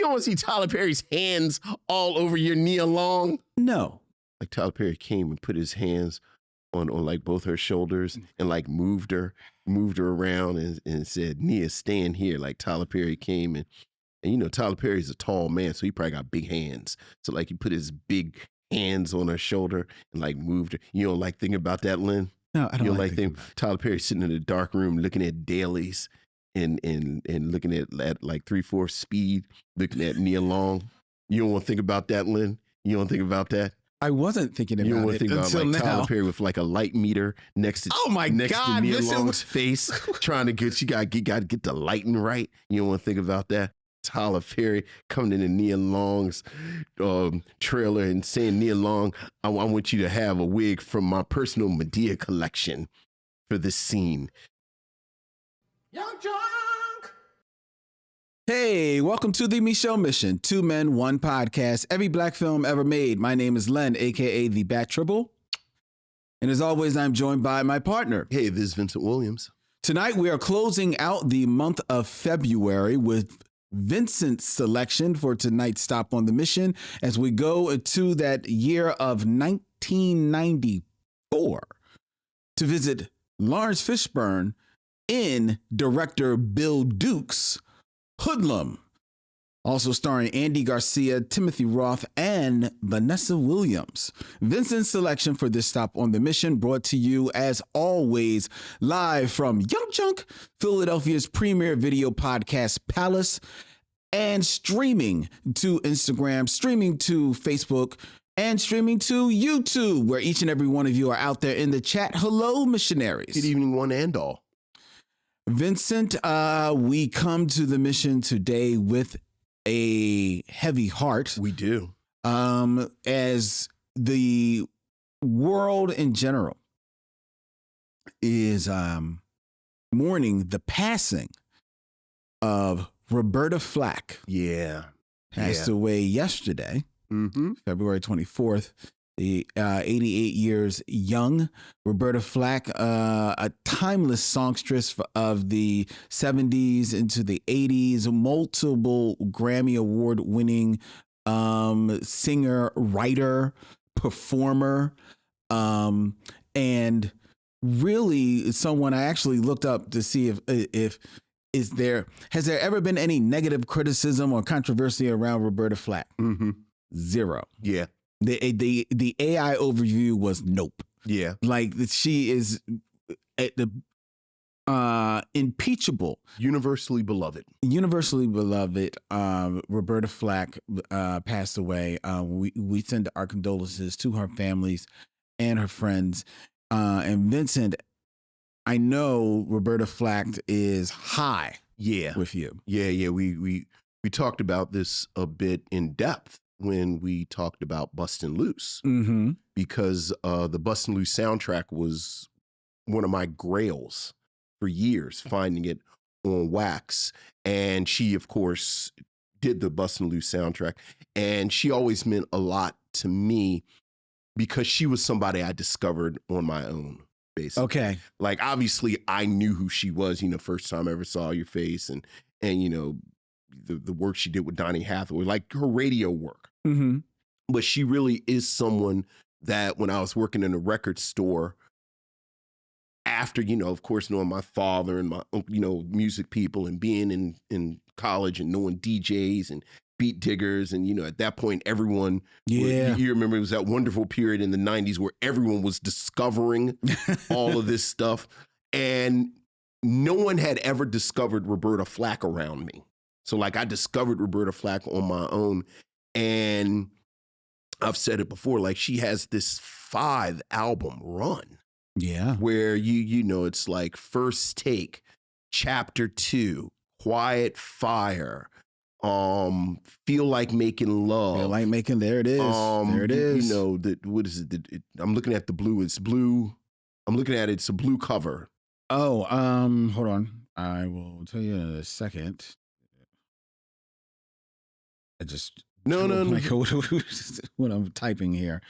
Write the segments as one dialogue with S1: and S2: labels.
S1: don't want to see Tyler Perry's hands all over your Nia Long.
S2: No.
S1: Like Tyler Perry came and put his hands on like both her shoulders and like moved her around and said, Nia, stand here. Like Tyler Perry came and you know, Tyler Perry's a tall man, so he probably got big hands. So like he put his big hands on her shoulder and like moved her. You don't like thinking about that, Lynn?
S2: No, I don't like thinking.
S1: Tyler Perry sitting in a dark room looking at dailies and looking at like 3/4 speed, looking at Nia Long. You don't want to think about that, Lynn? You don't think about that?
S2: I wasn't thinking about it. You don't want to think about like
S1: Tyler Perry with like a light meter next to to Nia Long's face, trying to get you got to get the lighting right. You don't want to think about that. Tyler Perry coming into Nia Long's trailer and saying, Nia Long, I want you to have a wig from my personal Medea collection for this scene.
S3: Young Junk!
S2: Hey, welcome to the Micheaux Mission, 2 men, 1 podcast, every black film ever made. My name is Len, a.k.a. the Bat Tribble. And as always, I'm joined by my partner.
S1: Hey, this is Vincent Williams.
S2: Tonight, we are closing out the month of February with Vincent's selection for tonight's stop on the mission as we go to that year of 1994 to visit Laurence Fishburne in director Bill Duke's Hoodlum, also starring Andy Garcia, Timothy Roth, and Vanessa Williams. Vincent's selection for this stop on the mission brought to you, as always, live from Young Junk, Philadelphia's premier video podcast palace, and streaming to Instagram, streaming to Facebook, and streaming to YouTube, where each and every one of you are out there in the chat. Hello, missionaries.
S1: Good evening, one and all.
S2: Vincent, we come to the mission today with a heavy heart.
S1: We do.
S2: As the world in general is mourning the passing of Roberta Flack.
S1: Yeah.
S2: Passed away yesterday, February 24th. The 88 years young Roberta Flack, a timeless songstress of the 70s into the 80s, multiple Grammy Award winning singer, writer, performer, and really someone I actually looked up to see if has there ever been any negative criticism or controversy around Roberta Flack? Zero.
S1: Yeah.
S2: The AI overview was nope.
S1: Yeah.
S2: Like she is impeachable.
S1: Universally beloved.
S2: Roberta Flack passed away. We send our condolences to her families and her friends. And Vincent, I know Roberta Flack is high with you.
S1: Yeah. We talked about this a bit in depth when we talked about Bustin' Loose, because the Bustin' Loose soundtrack was one of my grails for years, finding it on wax. And she, of course, did the Bustin' Loose soundtrack. And she always meant a lot to me because she was somebody I discovered on my own, basically.
S2: Okay.
S1: Like, obviously, I knew who she was, first time I ever saw Your Face and the work she did with Donny Hathaway, like her radio work. But she really is someone that when I was working in a record store, after, of course, knowing my father and my, music people and being in college and knowing DJs and beat diggers. And, at that point, everyone, you remember it was that wonderful period in the 90s where everyone was discovering all of this stuff. And no one had ever discovered Roberta Flack around me. So like I discovered Roberta Flack on my own, and I've said it before, like she has this 5-album run.
S2: Yeah.
S1: Where it's like First Take, Chapter 2, Quiet Fire, Feel Like Making Love.
S2: There it is. There it is.
S1: What is it? I'm looking at the blue. It's blue. I'm looking at it. It's a blue cover.
S2: Oh, hold on. I will tell you in a second. I just
S1: no.
S2: What I'm typing here.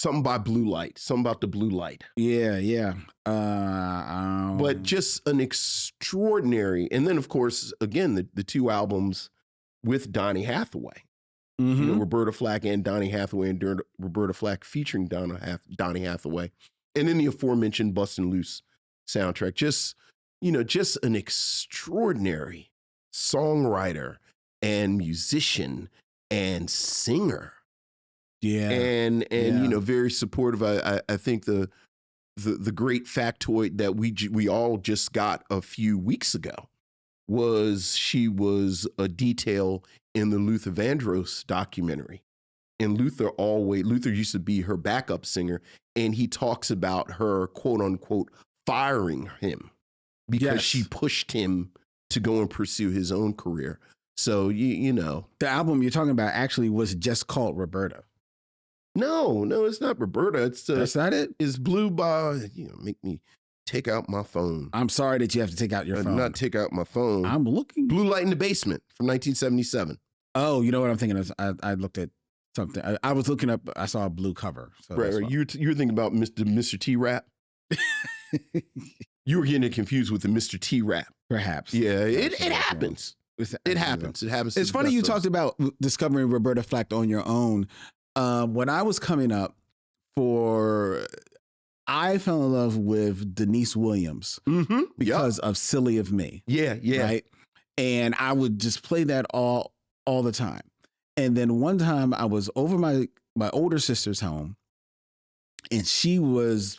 S1: something about the blue light.
S2: Yeah.
S1: But just an extraordinary, and then of course, again, the two albums with Donny Hathaway. Roberta Flack and Donny Hathaway, and Roberta Flack featuring Donny Hathaway, and then the aforementioned Bustin' Loose soundtrack. Just an extraordinary songwriter and musician and singer.
S2: Yeah,
S1: and very supportive. I think the great factoid that we all just got a few weeks ago was she was a detail in the Luther Vandross documentary. And Luther used to be her backup singer, and he talks about her, quote unquote, firing him because she pushed him to go and pursue his own career. So, the
S2: album you're talking about actually was just called Roberta.
S1: No, it's not Roberta.
S2: That's not it?
S1: It's Blue by, make me take out my phone.
S2: I'm sorry that you have to take out your phone.
S1: Not take out my phone.
S2: I'm looking.
S1: Blue Light in the Basement from 1977.
S2: Oh, you know what I'm thinking of? I looked at something. I was looking up. I saw a blue cover. So
S1: right. You were thinking about Mr. T Rap. You were getting it confused with the Mr. T Rap.
S2: Perhaps.
S1: Yeah, it happens. It happens. It happens.
S2: It's funny you talked about discovering Roberta Flack on your own. When I was coming up, I fell in love with Denise Williams because of Silly of Me.
S1: Yeah.
S2: Right. And I would just play that all the time. And then one time I was over my older sister's home, and she was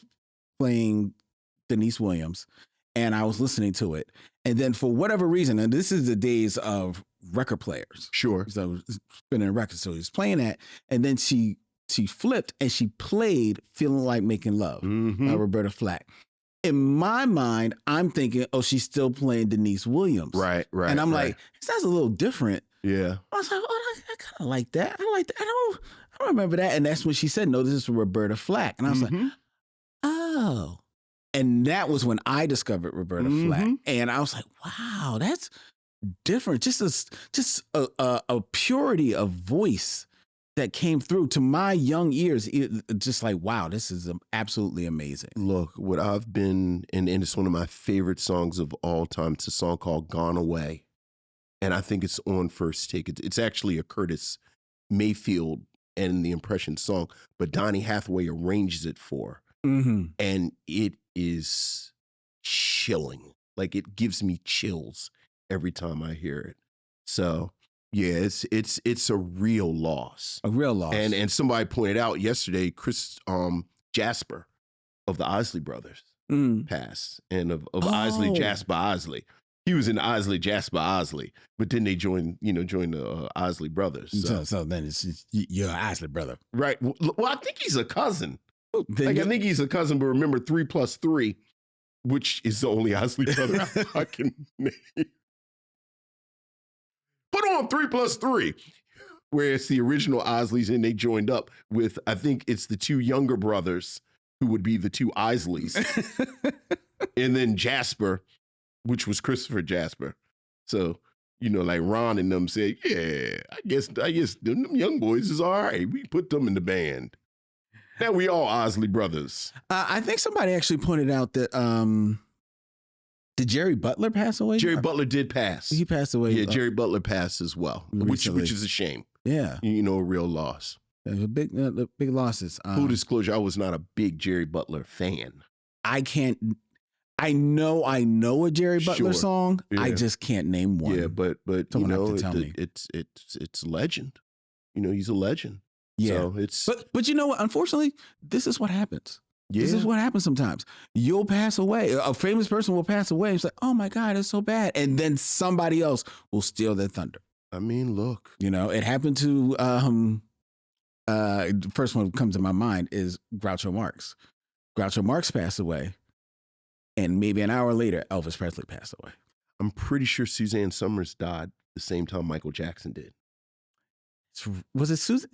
S2: playing Denise Williams, and I was listening to it. And then for whatever reason, and this is the days of record players.
S1: Sure.
S2: So spinning a record. So he was playing that. And then she flipped and she played Feeling Like Making Love by Roberta Flack. In my mind, I'm thinking, oh, she's still playing Denise Williams.
S1: Right.
S2: And I'm like, it sounds a little different.
S1: Yeah.
S2: I was like, oh, I kind of like that. I like that. I don't remember that. And that's when she said, no, this is Roberta Flack. And I was like, oh. And that was when I discovered Roberta Flack. And I was like, wow, that's different. Just a purity of voice that came through to my young ears. Just like, wow, this is absolutely amazing.
S1: Look, what I've been, and it's one of my favorite songs of all time. It's a song called Gone Away. And I think it's on First Take. It's actually a Curtis Mayfield and the Impression song, but Donny Hathaway arranges it for. And it is chilling. Like, it gives me chills every time I hear it. So yeah, it's a real loss.
S2: A real loss.
S1: And somebody pointed out yesterday, Chris Jasper of the Isley Brothers passed, and of Isley, Jasper Isley. He was in Isley, Jasper Isley, but then they joined the Isley Brothers.
S2: So then it's you're an Isley brother,
S1: right? Well, I think he's a cousin. I think he's a cousin, but remember 3 + 3, which is the only Isley brother I can name. Put on 3 + 3, where it's the original Isleys, and they joined up with, I think it's the 2 younger brothers who would be the 2 Isleys, and then Jasper, which was Christopher Jasper. So, like Ron and them said, yeah, I guess them young boys is all right. We put them in the band. Now we all Isley brothers.
S2: I think somebody actually pointed out that did Jerry Butler pass away?
S1: Jerry Butler did pass.
S2: He passed away.
S1: Yeah, Jerry Butler passed as well, which is a shame.
S2: Yeah,
S1: a real loss.
S2: It was big losses.
S1: Full disclosure, I was not a big Jerry Butler fan.
S2: I know a Jerry Butler song. Yeah. I just can't name one.
S1: Yeah, but it's legend. He's a legend.
S2: Yeah,
S1: so
S2: but you know what? Unfortunately, this is what happens.
S1: Yeah.
S2: This is what happens sometimes. You'll pass away. A famous person will pass away. And it's like, oh my God, it's so bad. And then somebody else will steal their thunder.
S1: I mean, look.
S2: It happened to the first one that comes to my mind is Groucho Marx. Groucho Marx passed away. And maybe an hour later, Elvis Presley passed away.
S1: I'm pretty sure Suzanne Summers died the same time Michael Jackson did.
S2: Was it Susan?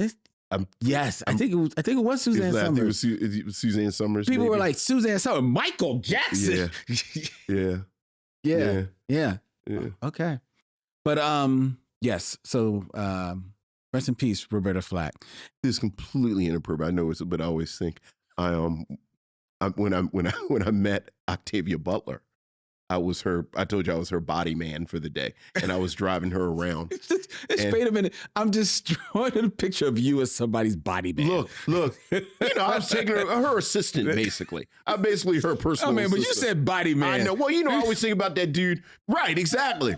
S2: Yes, I think it was Suzanne Summers.
S1: It was Suzanne Summers.
S2: People were like, Suzanne Summers, Michael Jackson.
S1: Yeah.
S2: Okay. But yes, so Rest in peace, Roberta Flack.
S1: This is completely inappropriate. I know it's, but I always think when I met Octavia Butler, I told you I was her body man for the day, and I was driving her around.
S2: Wait a minute. I'm just drawing a picture of you as somebody's body man.
S1: Look. I was taking her assistant, basically. I'm basically her personal assistant.
S2: But you said body man.
S1: I know. Well, I always think about that dude. Right, exactly.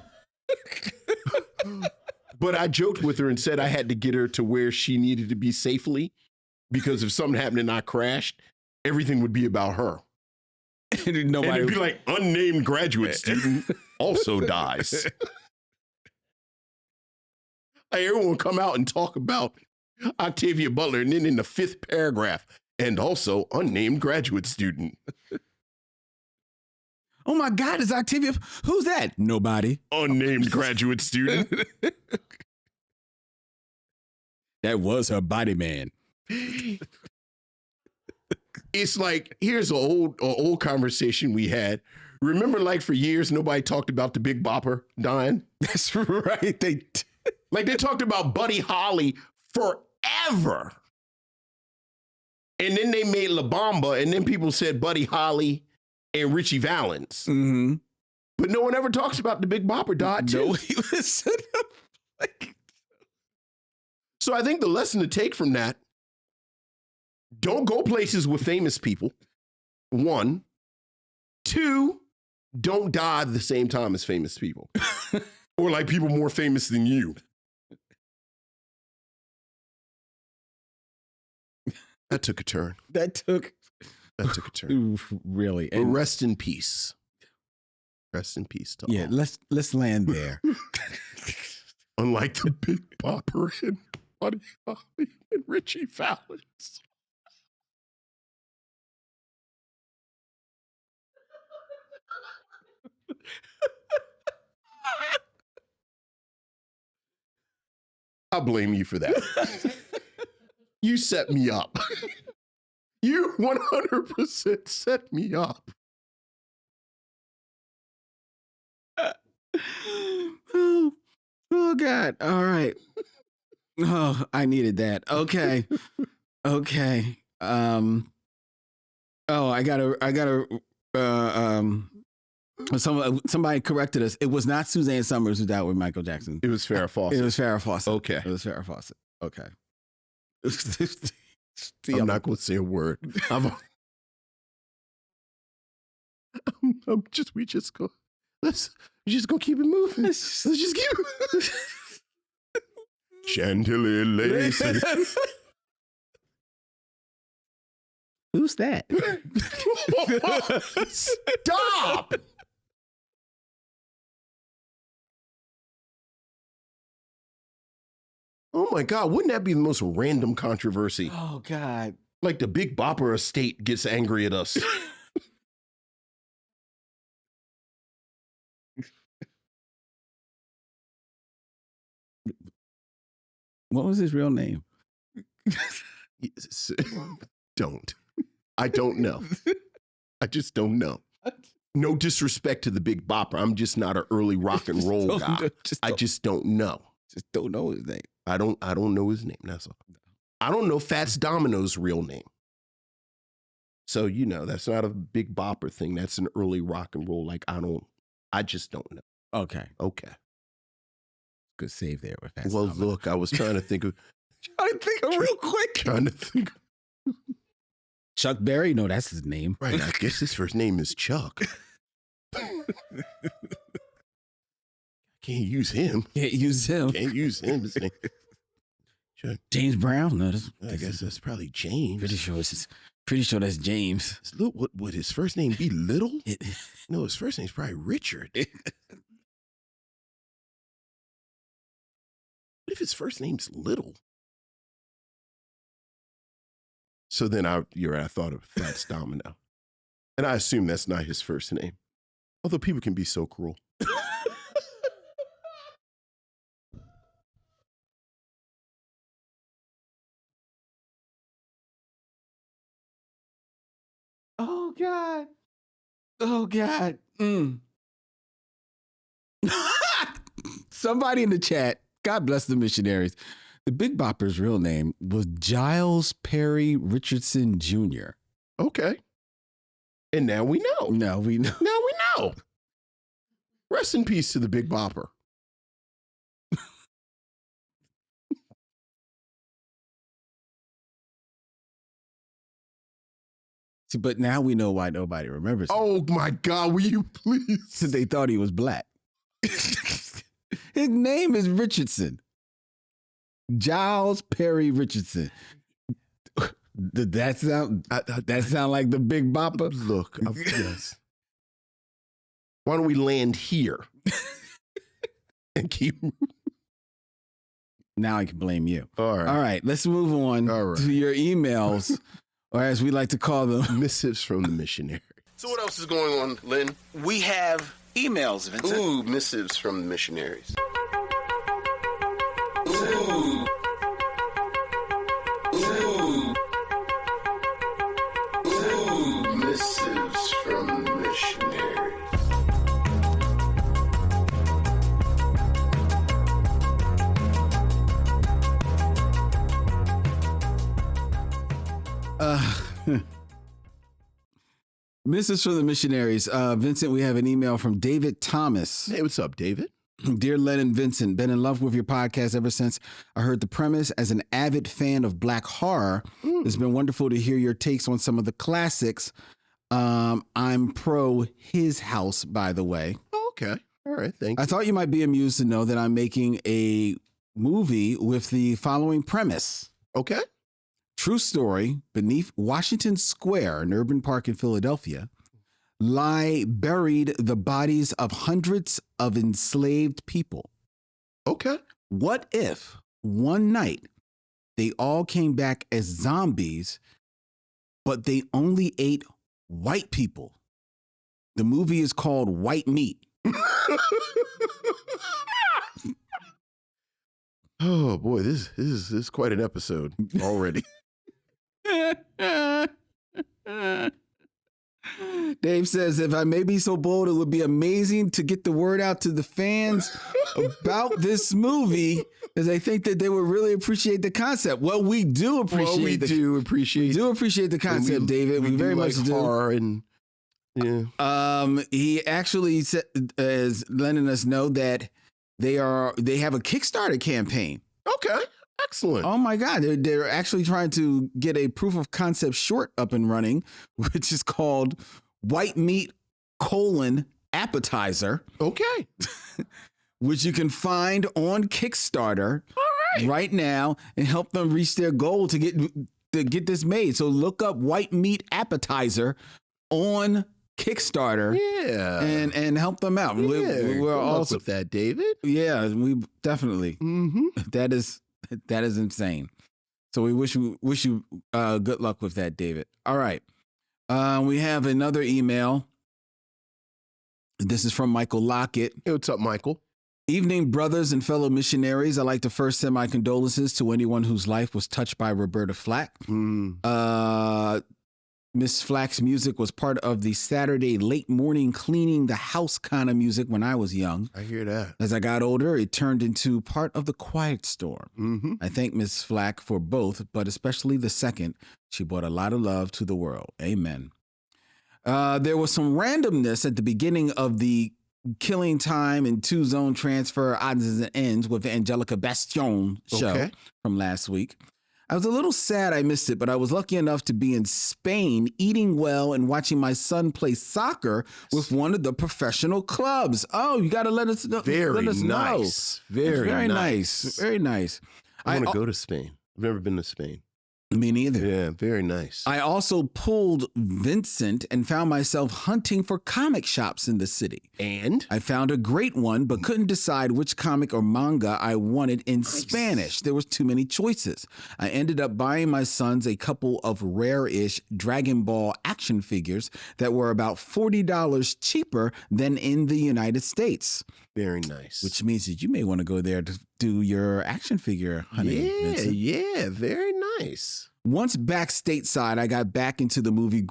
S1: But I joked with her and said I had to get her to where she needed to be safely, because if something happened and I crashed, everything would be about her. And it'd be like, unnamed graduate student also dies. Like, everyone would come out and talk about Octavia Butler, and then in the 5th paragraph, and also unnamed graduate student.
S2: Oh my God, is Octavia? Who's that? Nobody.
S1: Unnamed graduate student.
S2: That was her body man.
S1: It's like, here's an old conversation we had. Remember, like, for years, nobody talked about the Big Bopper dying?
S2: That's right. They
S1: talked about Buddy Holly forever. And then they made La Bamba, and then people said Buddy Holly and Richie Valens.
S2: Mm-hmm.
S1: But no one ever talks about the Big Bopper died too.
S2: No, he was
S1: So I think the lesson to take from that, don't go places with famous people. 1. 2, don't die at the same time as famous people. Or like people more famous than you. That took a turn.
S2: That took
S1: a turn.
S2: Really.
S1: But rest in peace. Rest in peace to all.
S2: Let's land there.
S1: Unlike the Big Bopper and Buddy Holly and Richie Valens. I blame you for that. You set me up. You 100% set me up.
S2: Oh God. All right. Oh, I needed that. Okay. Somebody corrected us. It was not Suzanne Summers who died with Michael Jackson.
S1: It was Farrah Fawcett.
S2: It was Farrah Fawcett.
S1: Okay.
S2: It was Farrah Fawcett. Okay.
S1: I'm not going to say a word. We just go keep it moving. Let's just keep it. Chantilly lace.
S2: Who's that?
S1: Stop. Oh my God, wouldn't that be the most random controversy?
S2: Oh God.
S1: Like the Big Bopper estate gets angry at us.
S2: What was his real name?
S1: Don't. I don't know. I just don't know. No disrespect to the Big Bopper. I'm just not an early rock and roll guy. I just don't know.
S2: Just don't know his name.
S1: I don't know his name. That's all. I don't know Fats Domino's real name. So, that's not a Big Bopper thing. That's an early rock and roll. I just don't know.
S2: Okay. Good save there with Fats Domino.
S1: Look, I was trying to think of
S2: real quick.
S1: Trying to think.
S2: Chuck Berry? No, that's his name.
S1: Right. I guess his first name is Chuck. Can't use him.
S2: Can't use him.
S1: His name. Chuck.
S2: James Brown? No,
S1: I guess that's probably James.
S2: Pretty sure that's James.
S1: What would his first name be? Little? No, his first name's probably Richard. What if his first name's Little? So then I thought of Fats Domino. And I assume that's not his first name. Although people can be so cruel.
S2: Oh God. Somebody in the chat, God bless the missionaries. The Big Bopper's real name was Giles Perry Richardson Jr.
S1: Okay. And now we know.
S2: Now we know.
S1: Now we know. Rest in peace to the Big Bopper.
S2: See, but now we know why nobody remembers him.
S1: Oh my God, will you please?
S2: So they thought he was black. His name is Richardson. Giles Perry Richardson. Did that sound like the Big Bopper?
S1: Look, yes. Why don't we land here and keep?
S2: Now I can blame you.
S1: All
S2: right. Let's move on to your emails, or as we like to call them,
S1: missives from the missionary. So what else is going on, Len?
S2: We have emails, Vincent.
S1: Ooh, missives from the missionaries. Ooh. Ooh. Ooh, missives from the missionaries.
S2: Mrs. from the Missionaries. Vincent, we have an email from David Thomas.
S1: Hey, what's up, David?
S2: Dear Len and Vincent, been in love with your podcast ever since I heard the premise. As an avid fan of black horror, it's been wonderful to hear your takes on some of the classics. I'm pro His House, by the way.
S1: Oh, okay. All right. Thank you.
S2: I thought you might be amused to know that I'm making a movie with the following premise.
S1: Okay.
S2: True story, beneath Washington Square, an urban park in Philadelphia, lie buried the bodies of hundreds of enslaved people.
S1: Okay.
S2: What if one night they all came back as zombies, but they only ate white people? The movie is called White Meat.
S1: Oh boy, this is quite an episode already.
S2: Dave says, if I may be so bold, it would be amazing to get the word out to the fans about this movie, as I think that they would really appreciate the concept. Well, we do appreciate the concept, David. We very much do.
S1: Horror and yeah.
S2: He actually said, is letting us know that they have a Kickstarter campaign.
S1: Okay. Excellent.
S2: Oh my God. They're actually trying to get a proof of concept short up and running, which is called White Meat: Appetizer.
S1: Okay.
S2: Which you can find on Kickstarter right now and help them reach their goal to get this made. So look up White Meat Appetizer on Kickstarter.
S1: Yeah.
S2: And help them out.
S1: Yeah,
S2: we're also
S1: with that, David.
S2: Yeah, we definitely.
S1: Mm-hmm.
S2: That is insane. So we wish you good luck with that, David. All right. We have another email. This is from Michael Lockett.
S1: Hey, what's up, Michael?
S2: Evening, brothers and fellow missionaries. I'd like to first send my condolences to anyone whose life was touched by Roberta Flack. Miss Flack's music was part of the Saturday late morning cleaning the house kind of music when I was young.
S1: I hear that.
S2: As I got older, it turned into part of the quiet storm.
S1: Mm-hmm.
S2: I thank Miss Flack for both, but especially the second. She brought a lot of love to the world. Amen. There was some randomness at the beginning of the Killing Time and Two Zone Transfer Odds and Ends with Angelica Bastion show from last week. I was a little sad I missed it, but I was lucky enough to be in Spain eating well and watching my son play soccer with one of the professional clubs. Oh, you got to let us know.
S1: Very
S2: nice.
S1: Know. Very nice.
S2: Very nice.
S1: I want to go to Spain. I've never been to Spain.
S2: Me neither.
S1: Yeah, very nice.
S2: I also pulled Vincent and found myself hunting for comic shops in the city.
S1: And?
S2: I found a great one, but couldn't decide which comic or manga I wanted in Spanish. There was too many choices. I ended up buying my sons a couple of rare-ish Dragon Ball action figures that were about $40 cheaper than in the United States.
S1: Very nice.
S2: Which means that you may want to go there to do your action figure hunting. Vincent.
S1: Yeah, very nice.
S2: Once back stateside, I got back into the movie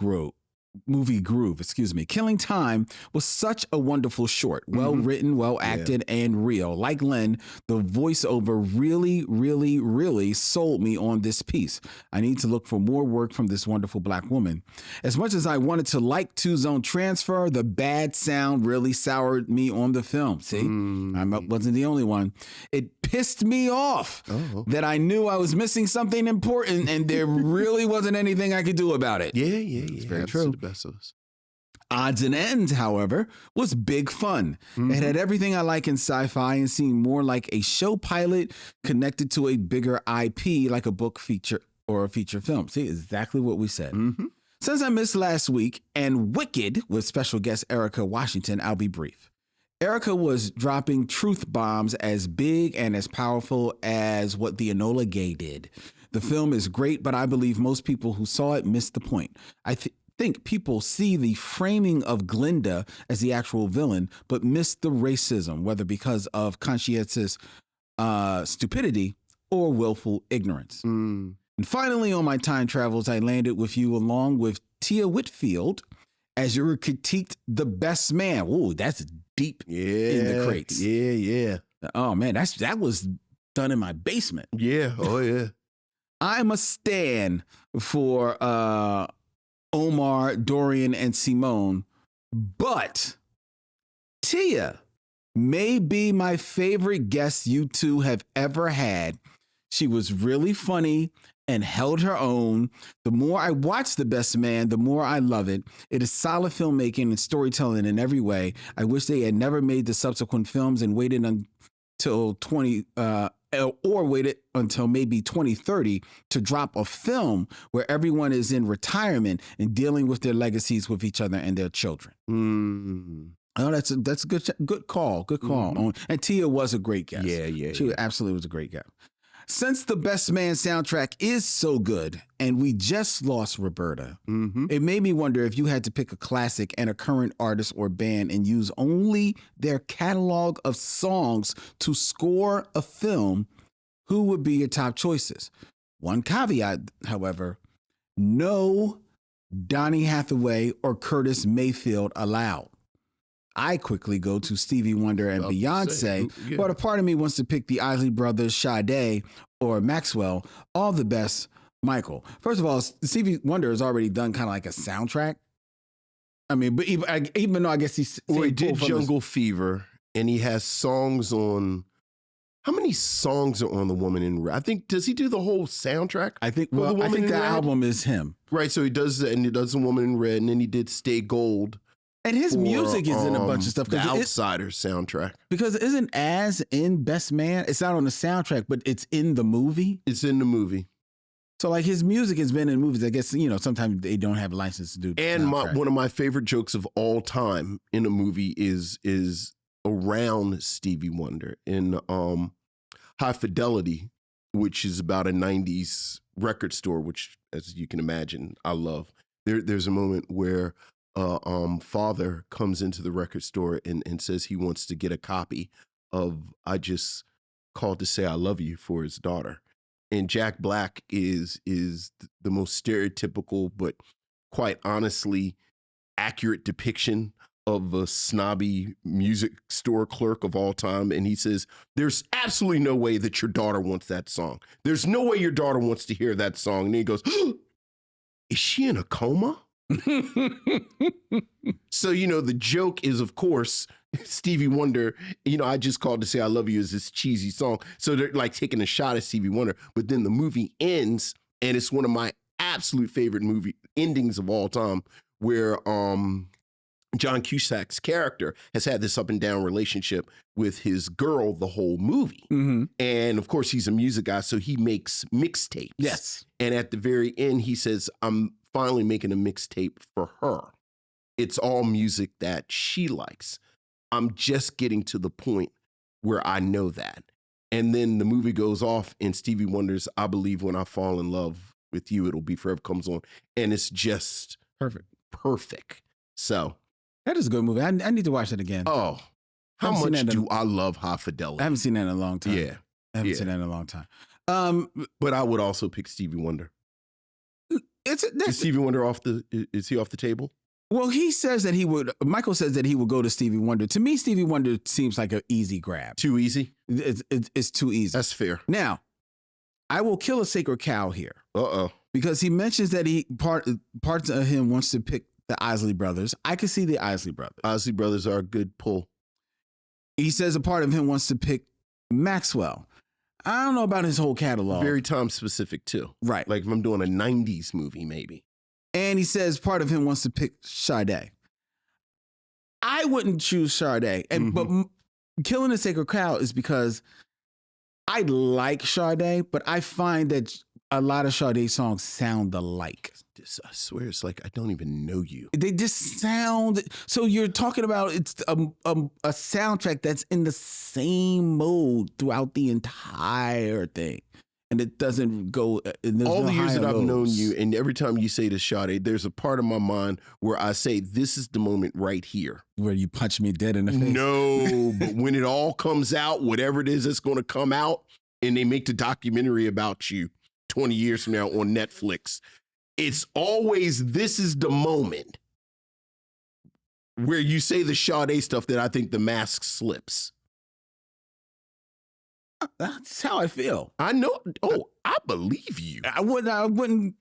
S2: movie groove, Killing Time was such a wonderful short, well written, well acted, and real. Like Len, the voiceover really sold me on this piece. I need to look for more work from this wonderful Black woman. As much as I wanted to like Two-Zone Transfer, the bad sound really soured me on the film. See, I wasn't the only one. It pissed me off that I knew I was missing something important and there really wasn't anything I could do about it.
S1: Yeah.
S2: It's very true.
S1: The best of us.
S2: Odds and Ends, however, was big fun. It had everything I like in sci-fi and seemed more like a show pilot connected to a bigger IP, like a book, feature, or a feature film. See, exactly what we said. Since I missed last week and Wicked with special guest Erica Washington, I'll be brief. Erica was dropping truth bombs as big and as powerful as what the Enola Gay did. The film is great, but I believe most people who saw it missed the point. I think people see the framing of Glinda as the actual villain, but miss the racism, whether because of conscientious stupidity or willful ignorance. And finally, on my time travels, I landed with you along with Tia Whitfield as you critiqued The Best Man. Ooh, that's deep in the crates.
S1: Yeah.
S2: Oh man, that was done in my basement.
S1: Yeah. Oh yeah.
S2: I'm a stan for Omar, Dorian, and Simone, but Tia may be my favorite guest you two have ever had. She was really funny and held her own. The more I watch The Best Man, the more I love it. It is solid filmmaking and storytelling in every way. I wish they had never made the subsequent films and waited until waited until maybe 2030 to drop a film where everyone is in retirement and dealing with their legacies with each other and their children. Oh, that's a good call. Good call. And Tia was a great guest.
S1: Yeah.
S2: She absolutely was a great guest. Since The Best Man soundtrack is so good and we just lost Roberta, it made me wonder if you had to pick a classic and a current artist or band and use only their catalog of songs to score a film, who would be your top choices? One caveat, however, no Donny Hathaway or Curtis Mayfield allowed. I quickly go to Stevie Wonder and Beyonce, but a part of me wants to pick the Isley Brothers, Sade, or Maxwell. All the best, Michael. First of all, Stevie Wonder has already done kind of like a soundtrack. I mean, but even though I guess
S1: he did Jungle Fever, and he has songs on. How many songs are on The Woman in Red? I think, does he do the whole soundtrack?
S2: I think the album is him.
S1: Right, so he does that, and he does The Woman in Red, and then he did Stay Gold.
S2: And his music is in a bunch of stuff.
S1: The Outsiders soundtrack.
S2: Because isn't As in Best Man? It's not on the soundtrack, but it's in the movie.
S1: It's in the movie.
S2: So like his music has been in movies. I guess, sometimes they don't have a license to do.
S1: And one of my favorite jokes of all time in a movie is around Stevie Wonder in High Fidelity, which is about a 90s record store, which, as you can imagine, I love. There's a moment where father comes into the record store and says he wants to get a copy of I Just Called to Say I Love You for his daughter. And Jack Black is the most stereotypical but quite honestly accurate depiction of a snobby music store clerk of all time. And he says, there's absolutely no way that your daughter wants that song. There's no way your daughter wants to hear that song. And he goes, is she in a coma? So, the joke is, of course, Stevie Wonder, I Just Called to Say I Love You is this cheesy song. So they're like taking a shot at Stevie Wonder. But then the movie ends, and it's one of my absolute favorite movie endings of all time, where John Cusack's character has had this up and down relationship with his girl the whole movie. And of course, he's a music guy, so he makes mixtapes.
S2: Yes.
S1: And at the very end, he says, I'm finally making a mixtape for her. It's all music that she likes. I'm just getting to the point where I know that. And then the movie goes off and Stevie Wonder's I Believe When I Fall in Love with You, It'll Be Forever comes on. And it's just perfect. So
S2: that is a good movie. I need to watch it again.
S1: Oh, how much do I love High Fidelity?
S2: I haven't seen that in a long time.
S1: Yeah.
S2: I haven't seen that in a long time.
S1: But I would also pick Stevie Wonder. Is Stevie Wonder is he off the table?
S2: Well, he says that he would. Michael says that he would go to Stevie Wonder. To me, Stevie Wonder seems like an easy grab.
S1: Too easy?
S2: It's too easy.
S1: That's fair.
S2: Now, I will kill a sacred cow here.
S1: Uh-oh.
S2: Because he mentions that parts of him wants to pick the Isley Brothers. I can see the Isley Brothers.
S1: Isley Brothers are a good pull.
S2: He says a part of him wants to pick Maxwell. I don't know about his whole catalog.
S1: Very time specific too.
S2: Right.
S1: Like if I'm doing a 90s movie, maybe.
S2: And he says part of him wants to pick Sade. I wouldn't choose Sade. But killing a sacred cow is because I like Sade, but I find that a lot of Sade songs sound alike.
S1: I swear it's like I don't even know you.
S2: They just sound. So you're talking about it's a soundtrack that's in the same mode throughout the entire thing. And it doesn't go.
S1: All the years that I've
S2: lows.
S1: known you, and every time you say to Sade, there's a part of my mind where I say, this is the moment right here.
S2: Where you punch me dead in the face.
S1: No, but when it all comes out, whatever it is that's going to come out, and they make the documentary about you 20 years from now on Netflix, it's always, this is the moment where you say the Sade stuff that I think the mask slips.
S2: That's how I feel.
S1: I know. Oh, I believe you.
S2: I wouldn't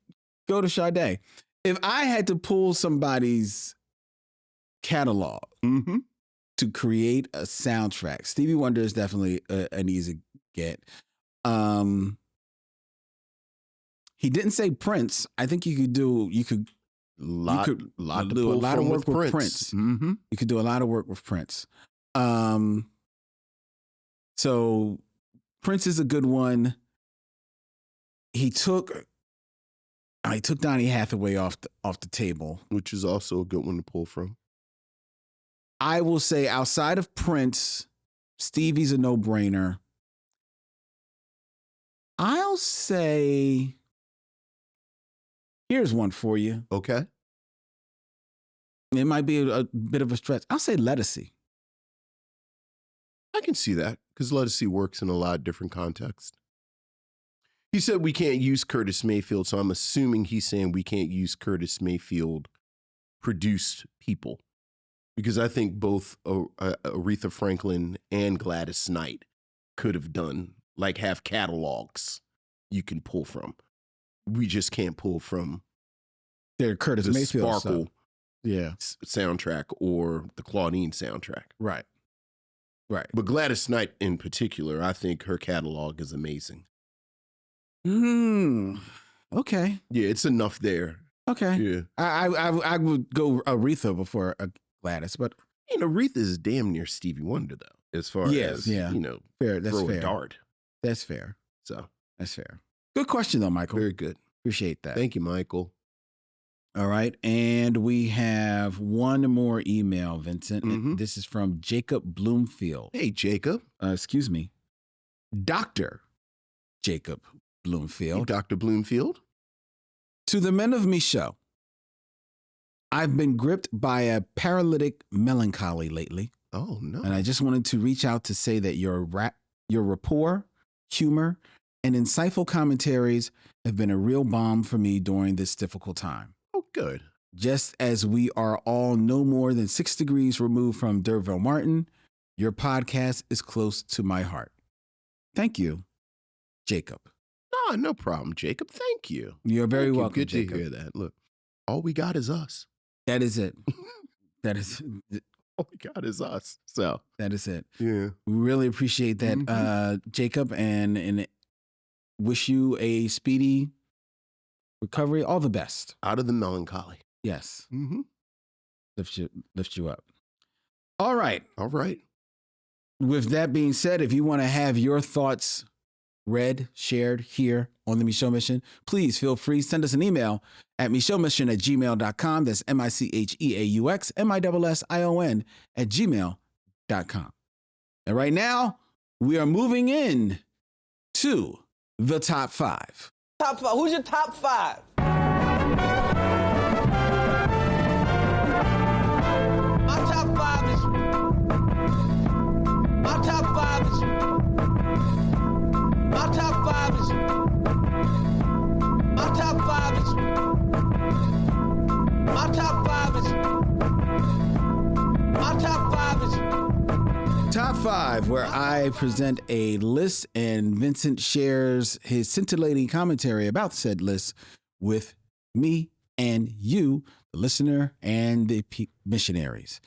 S2: go to Sade. If I had to pull somebody's catalog to create a soundtrack, Stevie Wonder is definitely an easy get. He didn't say Prince. I think you could do a lot of work with Prince.
S1: Mm-hmm.
S2: You could do a lot of work with Prince. So Prince is a good one. He took Donny Hathaway off the table,
S1: Which is also a good one to pull from.
S2: I will say outside of Prince, Stevie's a no-brainer. I'll say, here's one for you.
S1: Okay.
S2: It might be a bit of a stretch. I'll say Lettucey.
S1: I can see that because Lettucey works in a lot of different contexts. He said we can't use Curtis Mayfield, so I'm assuming he's saying we can't use Curtis Mayfield produced people. Because I think both Aretha Franklin and Gladys Knight could have done, like have catalogs you can pull from. We just can't pull from
S2: They're Curtis
S1: the
S2: Mayfield
S1: Sparkle soundtrack or the Claudine soundtrack.
S2: Right.
S1: But Gladys Knight in particular, I think her catalog is amazing.
S2: Okay.
S1: Yeah, it's enough there.
S2: Okay.
S1: Yeah.
S2: I would go Aretha before Gladys, but
S1: Aretha is damn near Stevie Wonder though, as far as
S2: fair. That's
S1: throw
S2: fair.
S1: a dart.
S2: That's fair.
S1: So
S2: that's fair. Good question though, Michael.
S1: Very good.
S2: Appreciate that.
S1: Thank you, Michael.
S2: All right, and we have one more email, Vincent.
S1: Mm-hmm.
S2: This is from Jacob Bloomfield.
S1: Hey, Jacob.
S2: Excuse me, Dr. Jacob Bloomfield.
S1: Hey, Dr. Bloomfield.
S2: To the men of Micheaux, I've been gripped by a paralytic melancholy lately.
S1: Oh, no.
S2: And I just wanted to reach out to say that your rapport, humor, and insightful commentaries have been a real balm for me during this difficult time.
S1: Oh, good.
S2: Just as we are all no more than 6 degrees removed from D'Urville Martin, your podcast is close to my heart. Thank you, Jacob.
S1: Oh, no problem, Jacob. Thank you.
S2: You're very welcome,
S1: Good
S2: Jacob.
S1: to hear that. Look, all we got is us.
S2: That is it. That is
S1: all we got is us. So
S2: that is it.
S1: Yeah.
S2: We really appreciate that, Jacob, and wish you a speedy recovery. All the best.
S1: Out of the melancholy.
S2: Yes.
S1: Mm-hmm.
S2: Lift you up. All right.
S1: All right.
S2: With that being said, if you want to have your thoughts read, shared here on the Micheaux Mission, please feel free. Send us an email at micheauxmission@gmail.com. That's MICHEAUX MISSION@gmail.com. And right now, we are moving in to the top 5.
S4: Top 5. Who's your top 5? My top 5 is. My top 5 is. My top 5 is. My top 5 is. My top 5 is.
S2: Top 5, where I present a list and Vincent shares his scintillating commentary about said list with me and you, the listener, and the missionaries.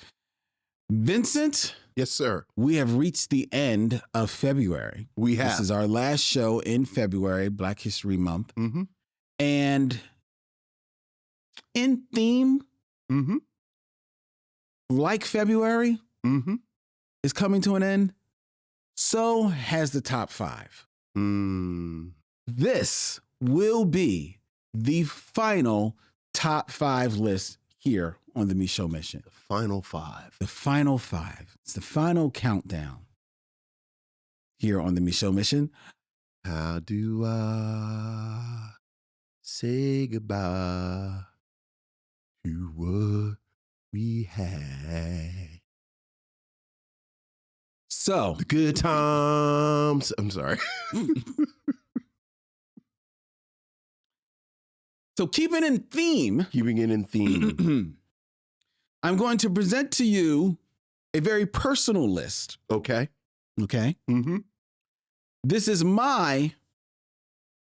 S2: Vincent?
S1: Yes, sir.
S2: We have reached the end of February.
S1: We have.
S2: This is our last show in February, Black History Month.
S1: Mm-hmm.
S2: And in theme,
S1: Mm-hmm.
S2: like February
S1: Mm-hmm.
S2: is coming to an end, so has the top 5. This will be the final top 5 list here on the Micheaux Mission.
S1: The final 5.
S2: The final 5. It's the final countdown here on the Micheaux Mission.
S1: How do I say goodbye to what we had?
S2: So,
S1: The good times. I'm sorry.
S2: so keeping in theme,
S1: Keeping it in theme.
S2: I'm going to present to you a very personal list.
S1: Okay.
S2: Okay.
S1: Mm-hmm.
S2: This is my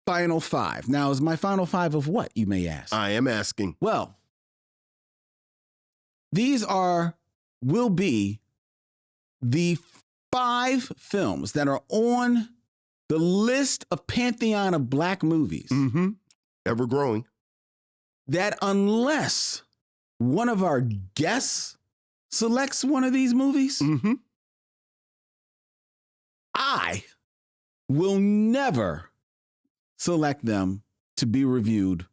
S2: final 5. Now, is my final 5 of what, you may ask?
S1: I am asking.
S2: Well, these will be the 5 films that are on the list of Pantheon of Black movies
S1: Mm-hmm. Ever growing.
S2: that, unless one of our guests selects one of these movies,
S1: Mm-hmm.
S2: I will never select them to be reviewed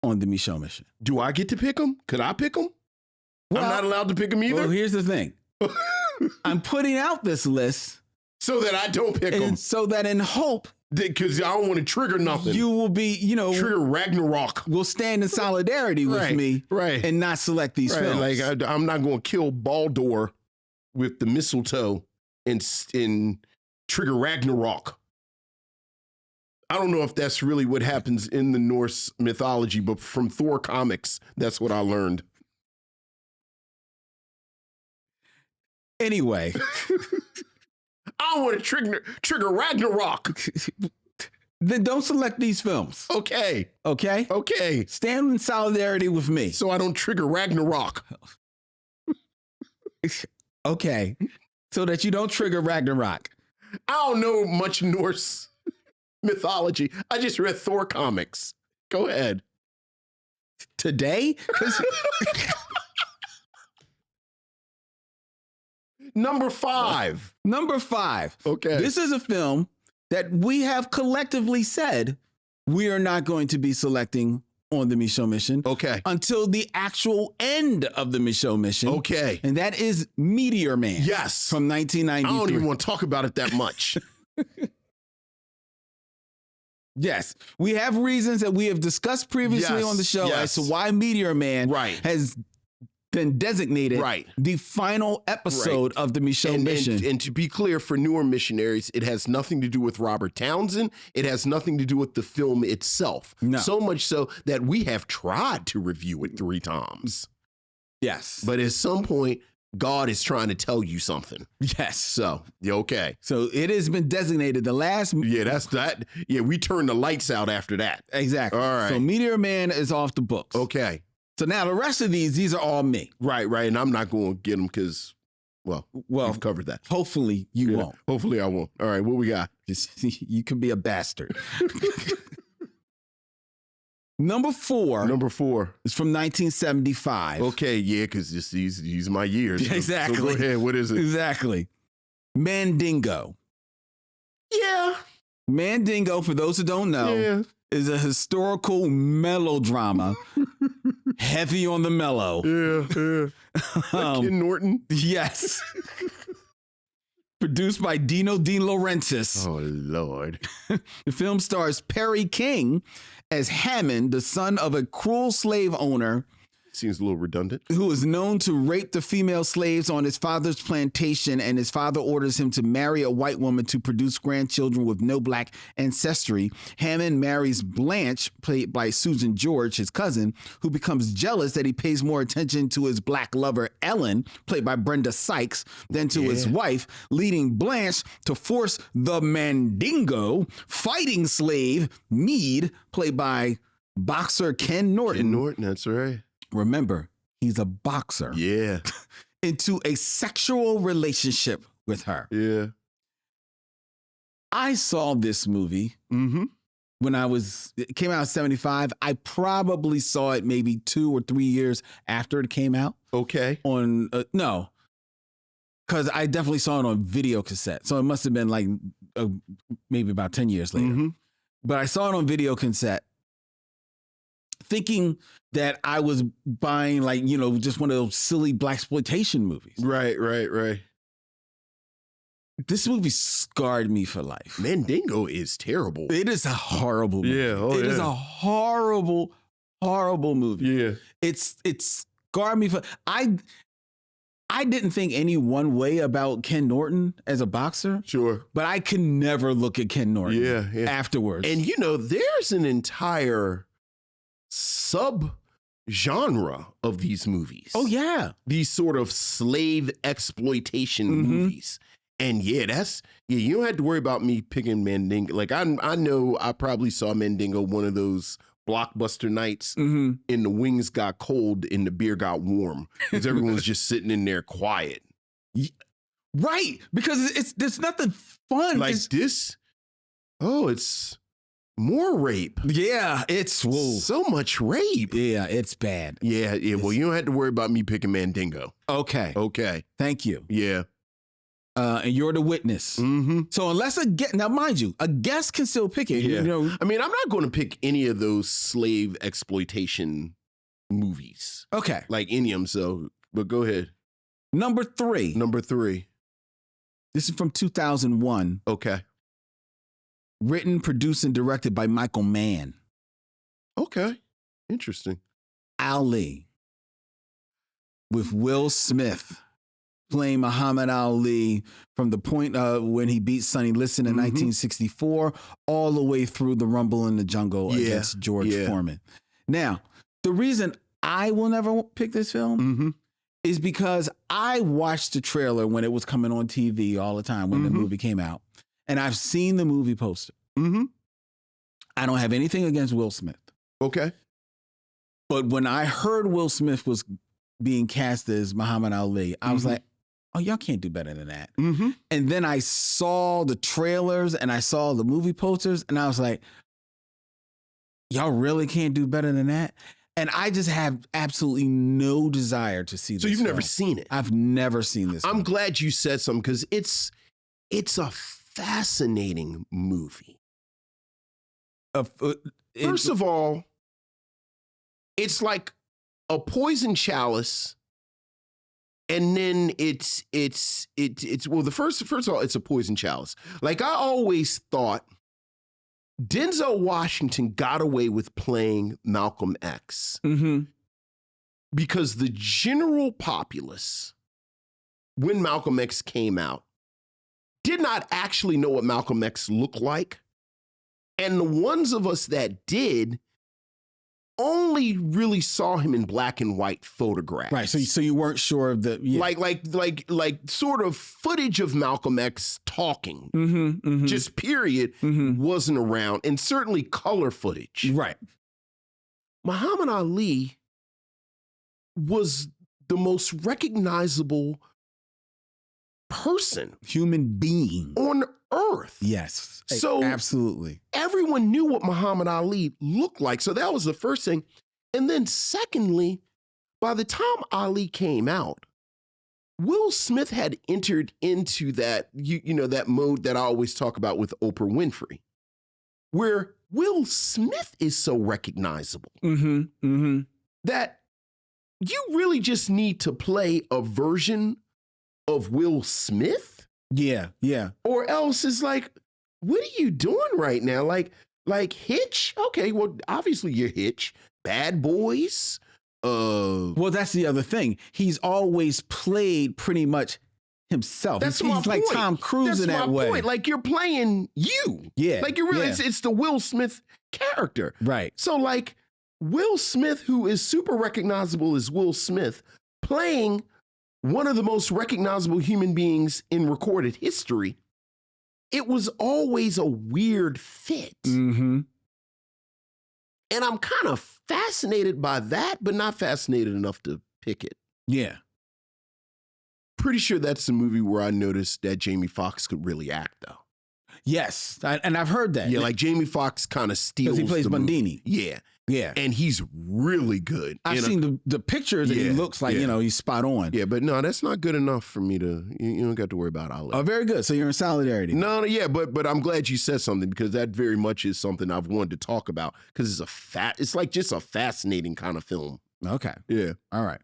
S2: on the Micheaux Mission.
S1: Do I get to pick them? Could I pick them? I'm not allowed to pick them either.
S2: Well, here's the thing. I'm putting out this list
S1: So that I don't pick them.
S2: so that in hope
S1: Because I don't want to trigger nothing.
S2: you will be,
S1: Trigger Ragnarok.
S2: will stand in solidarity with
S1: Right,
S2: me
S1: right.
S2: and not select these
S1: Right,
S2: films.
S1: like I'm not going to kill Baldur with the mistletoe in trigger Ragnarok. I don't know if that's really what happens in the Norse mythology, but from Thor comics, that's what I learned.
S2: Anyway,
S1: I don't want to trigger Ragnarok.
S2: then don't select these films.
S1: Okay,
S2: Okay?
S1: okay.
S2: Stand in solidarity with me.
S1: So I don't trigger Ragnarok.
S2: Okay. So that you don't trigger Ragnarok.
S1: I don't know much Norse mythology. I just read Thor comics. Go ahead.
S2: Today? 'Cause-
S1: Number 5.
S2: Number 5.
S1: Okay.
S2: This is a film that we have collectively said we are not going to be selecting on the Micheaux Mission
S1: Okay.
S2: until the actual end of the Micheaux Mission.
S1: Okay.
S2: And that is Meteor Man.
S1: Yes.
S2: From
S1: I
S2: 1993.
S1: don't even want to talk about it that much.
S2: Yes. We have reasons that we have discussed previously
S1: Yes,
S2: on the show
S1: yes.
S2: as to why Meteor Man
S1: Right.
S2: has been designated
S1: Right.
S2: the final episode of the Micheaux Mission.
S1: And to be clear, for newer missionaries, it has nothing to do with Robert Townsend. It has nothing to do with the film itself.
S2: No.
S1: So much so that we have tried to review it 3 times.
S2: Yes.
S1: But at some point, God is trying to tell you something.
S2: Yes.
S1: So, yeah, okay.
S2: So it has been designated the last.
S1: Yeah, that's that. Yeah, we turned the lights out after that.
S2: Exactly.
S1: All right.
S2: So Meteor Man is off the books.
S1: Okay.
S2: So now the rest of these are all me.
S1: Right. And I'm not going to get them because, well,
S2: Well,
S1: we've covered that.
S2: hopefully you
S1: Yeah,
S2: won't.
S1: Hopefully I won't. All right, what we got?
S2: You can be a bastard. Number 4
S1: Number 4.
S2: is from 1975.
S1: Okay, yeah, because these are my years. So-
S2: Exactly.
S1: So go ahead. What is it?
S2: Exactly. Mandingo.
S1: Yeah.
S2: Mandingo, for those who don't know,
S1: Yeah.
S2: is a historical melodrama, heavy on the mellow.
S1: Yeah. Ken Norton.
S2: Yes. Produced by Dino De Laurentiis.
S1: Oh, Lord.
S2: The film stars Perry King as Hammond, the son of a cruel slave owner
S1: Seems a little redundant.
S2: Who is known to rape the female slaves on his father's plantation, and his father orders him to marry a white woman to produce grandchildren with no black ancestry. Hammond marries Blanche, played by Susan George, his cousin, who becomes jealous that he pays more attention to his black lover, Ellen, played by Brenda Sykes, than to his wife, leading Blanche to force the Mandingo fighting slave, Meade, played by boxer Ken Norton.
S1: Ken Norton, that's right.
S2: Remember, he's a boxer.
S1: Yeah.
S2: Into a sexual relationship with her.
S1: Yeah.
S2: I saw this movie when it came out in 75. I probably saw it maybe 2 or 3 years after it came out.
S1: Okay.
S2: No, because I definitely saw it on video cassette. So it must have been like maybe about 10 years later. But I saw it on video cassette, thinking that I was buying just one of those silly blaxploitation movies.
S1: Right.
S2: This movie scarred me for life.
S1: Mandingo is terrible.
S2: It is a horrible movie.
S1: Yeah.
S2: It is a horrible, horrible movie.
S1: Yeah.
S2: It's scarred me for. I didn't think any one way about Ken Norton as a boxer.
S1: Sure.
S2: But I can never look at Ken Norton afterwards.
S1: And there's an entire sub-genre of these movies.
S2: Oh, yeah.
S1: These sort of slave exploitation movies. And you don't have to worry about me picking Mandingo. Like, I know I probably saw Mandingo one of those blockbuster nights, and the wings got cold and the beer got warm because everyone was just sitting in there quiet.
S2: Right. Because there's nothing fun.
S1: Like this. Oh, it's more rape.
S2: Yeah, it's
S1: so much rape.
S2: Yeah, it's bad.
S1: Yeah. Well, you don't have to worry about me picking Mandingo.
S2: Okay. Thank you.
S1: Yeah.
S2: And you're the witness. So unless now mind you, a guest can still pick it.
S1: Yeah. I mean, I'm not going to pick any of those slave exploitation movies.
S2: Okay.
S1: Like any of them. So, but go ahead.
S2: Number 3.
S1: This
S2: is from 2001.
S1: Okay.
S2: Written, produced, and directed by Michael Mann.
S1: Okay. Interesting.
S2: Ali. With Will Smith playing Muhammad Ali from the point when he beat Sonny Liston in 1964 all the way through the Rumble in the Jungle against George Foreman. Now, the reason I will never pick this film is because I watched the trailer when it was coming on TV all the time when the movie came out. And I've seen the movie poster. I don't have anything against Will Smith.
S1: Okay.
S2: But when I heard Will Smith was being cast as Muhammad Ali, I was like, oh, y'all can't do better than that. And then I saw the trailers and I saw the movie posters and I was like, y'all really can't do better than that? And I just have absolutely no desire to see this.
S1: So you've
S2: film.
S1: never seen it?
S2: I've never seen this.
S1: I'm glad you said something because it's a fascinating movie. First of all, it's like a poison chalice, and then it's well, first of all, it's a poison chalice. Like I always thought, Denzel Washington got away with playing Malcolm X because the general populace, when Malcolm X came out, did not actually know what Malcolm X looked like. And the ones of us that did only really saw him in black and white photographs.
S2: Right. So you weren't sure of the
S1: like sort of footage of Malcolm X talking, just period, wasn't around, and certainly color footage.
S2: Right.
S1: Muhammad Ali was the most recognizable person,
S2: human being
S1: on earth.
S2: Yes.
S1: So
S2: absolutely.
S1: Everyone knew what Muhammad Ali looked like. So that was the first thing. And then secondly, by the time Ali came out, Will Smith had entered into that, you know, that mode that I always talk about with Oprah Winfrey, where Will Smith is so recognizable that you really just need to play a version of Will Smith.
S2: Yeah.
S1: Or else it's like, what are you doing right now? Like Hitch? Okay, well, obviously you're Hitch. Bad Boys,
S2: Well, that's the other thing. He's always played pretty much himself.
S1: That's
S2: He's like Tom Cruise in that way.
S1: Point. Like you're playing you.
S2: Yeah.
S1: Like you really, it's the Will Smith character.
S2: Right.
S1: So like Will Smith, who is super recognizable as Will Smith, playing one of the most recognizable human beings in recorded history, it was always a weird fit.
S2: Mm-hmm.
S1: And I'm kind of fascinated by that, but not fascinated enough to pick it.
S2: Yeah.
S1: Pretty sure that's the movie where I noticed that Jamie Foxx could really act, though.
S2: Yes, and I've heard that.
S1: Yeah, like Jamie Foxx kind of steals.
S2: Because he plays
S1: the movie.
S2: Bundini.
S1: Yeah.
S2: Yeah.
S1: And he's really good.
S2: I've seen the pictures and he looks like, he's spot on.
S1: Yeah, but no, that's not good enough for me to, you don't got to worry about Olive.
S2: Oh, very good. So you're in solidarity.
S1: No, yeah, but I'm glad you said something because that very much is something I've wanted to talk about because it's like just a fascinating kind of film.
S2: Okay.
S1: Yeah.
S2: All right.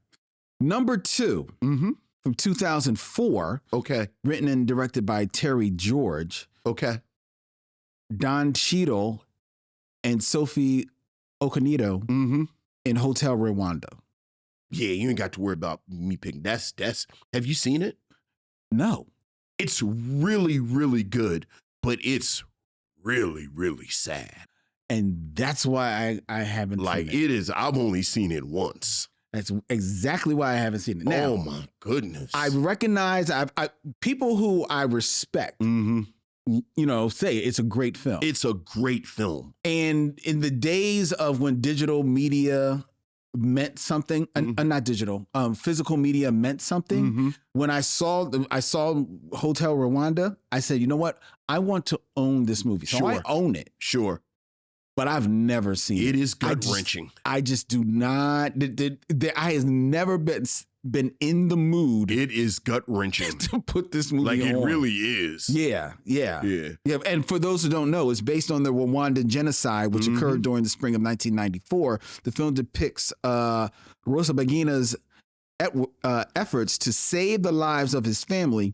S2: Number 2 from 2004.
S1: Okay.
S2: Written and directed by Terry George.
S1: Okay.
S2: Don Cheadle and Sophie Okonedo in Hotel Rwanda.
S1: Yeah, you ain't got to worry about me picking. That's. Have you seen it?
S2: No.
S1: It's really, really good, but it's really, really sad.
S2: And that's why I haven't seen it.
S1: It is. I've only seen it once.
S2: That's exactly why I haven't seen it. Now,
S1: oh my goodness!
S2: I recognize people who I respect. Say it's a great film.
S1: It's a great film.
S2: And in the days of when digital media meant something, not digital, physical media meant something. When I saw Hotel Rwanda, I said, you know what? I want to own this movie. So I own it.
S1: Sure.
S2: But I've never seen it.
S1: It is gut-wrenching.
S2: I just do not. I has never been in the mood.
S1: It is gut-wrenching
S2: to put this movie on.
S1: Like it really is.
S2: Yeah. And for those who don't know, it's based on the Rwandan genocide, which occurred during the spring of 1994. The film depicts Rusesabagina's efforts to save the lives of his family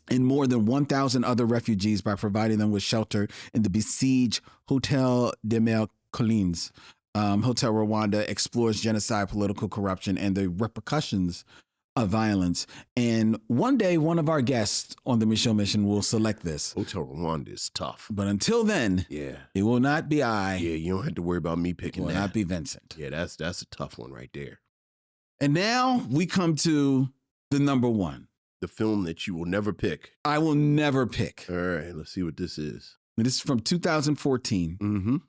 S2: and more than 1,000 other refugees by providing them with shelter in the besieged Hotel des Mille Collines. Hotel Rwanda explores genocide, political corruption, and the repercussions of violence. And one day, one of our guests on the Micheaux Mission will select this.
S1: Hotel Rwanda is tough.
S2: But until then, it will not be I.
S1: Yeah, you don't have to worry about me picking that.
S2: It will not be Vincent.
S1: Yeah, that's a tough one right there.
S2: And now we come to the number 1.
S1: The film that you will never pick.
S2: I will never pick.
S1: All right, let's see what this is.
S2: This is from 2014.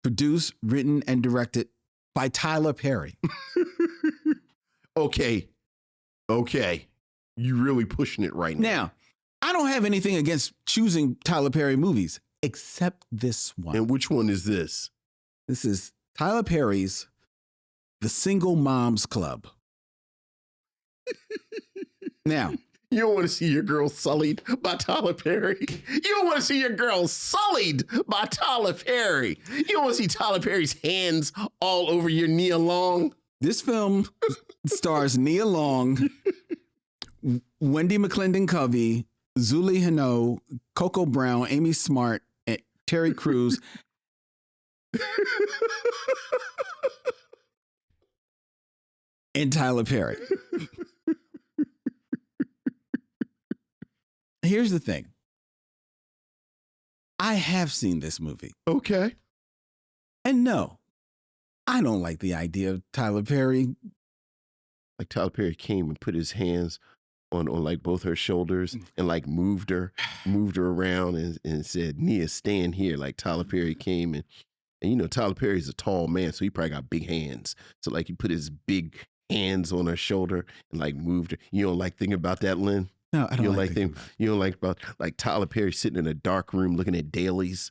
S2: Produced, written, and directed by Tyler Perry.
S1: Okay. You really pushing it right now.
S2: Now, I don't have anything against choosing Tyler Perry movies, except this one.
S1: And which one is this?
S2: This is Tyler Perry's The Single Moms Club. Now,
S1: you don't want to see your girl sullied by Tyler Perry. You don't want to see your girl sullied by Tyler Perry. You don't want to see Tyler Perry's hands all over your Nia Long.
S2: This film stars Nia Long, Wendy McClendon-Covey, Zuli Hino, Coco Brown, Amy Smart, and Terry Crews. And Tyler Perry. Here's the thing. I have seen this movie.
S1: Okay.
S2: And no, I don't like the idea of Tyler Perry.
S1: Like Tyler Perry came and put his hands on like both her shoulders and like moved her around and said, Nia, stand here. Like Tyler Perry came and Tyler Perry's a tall man, so he probably got big hands. So like he put his big hands on her shoulder and like moved her. You don't like thinking about that, Len?
S2: No, I don't like
S1: things. You don't like about like Tyler Perry sitting in a dark room looking at dailies.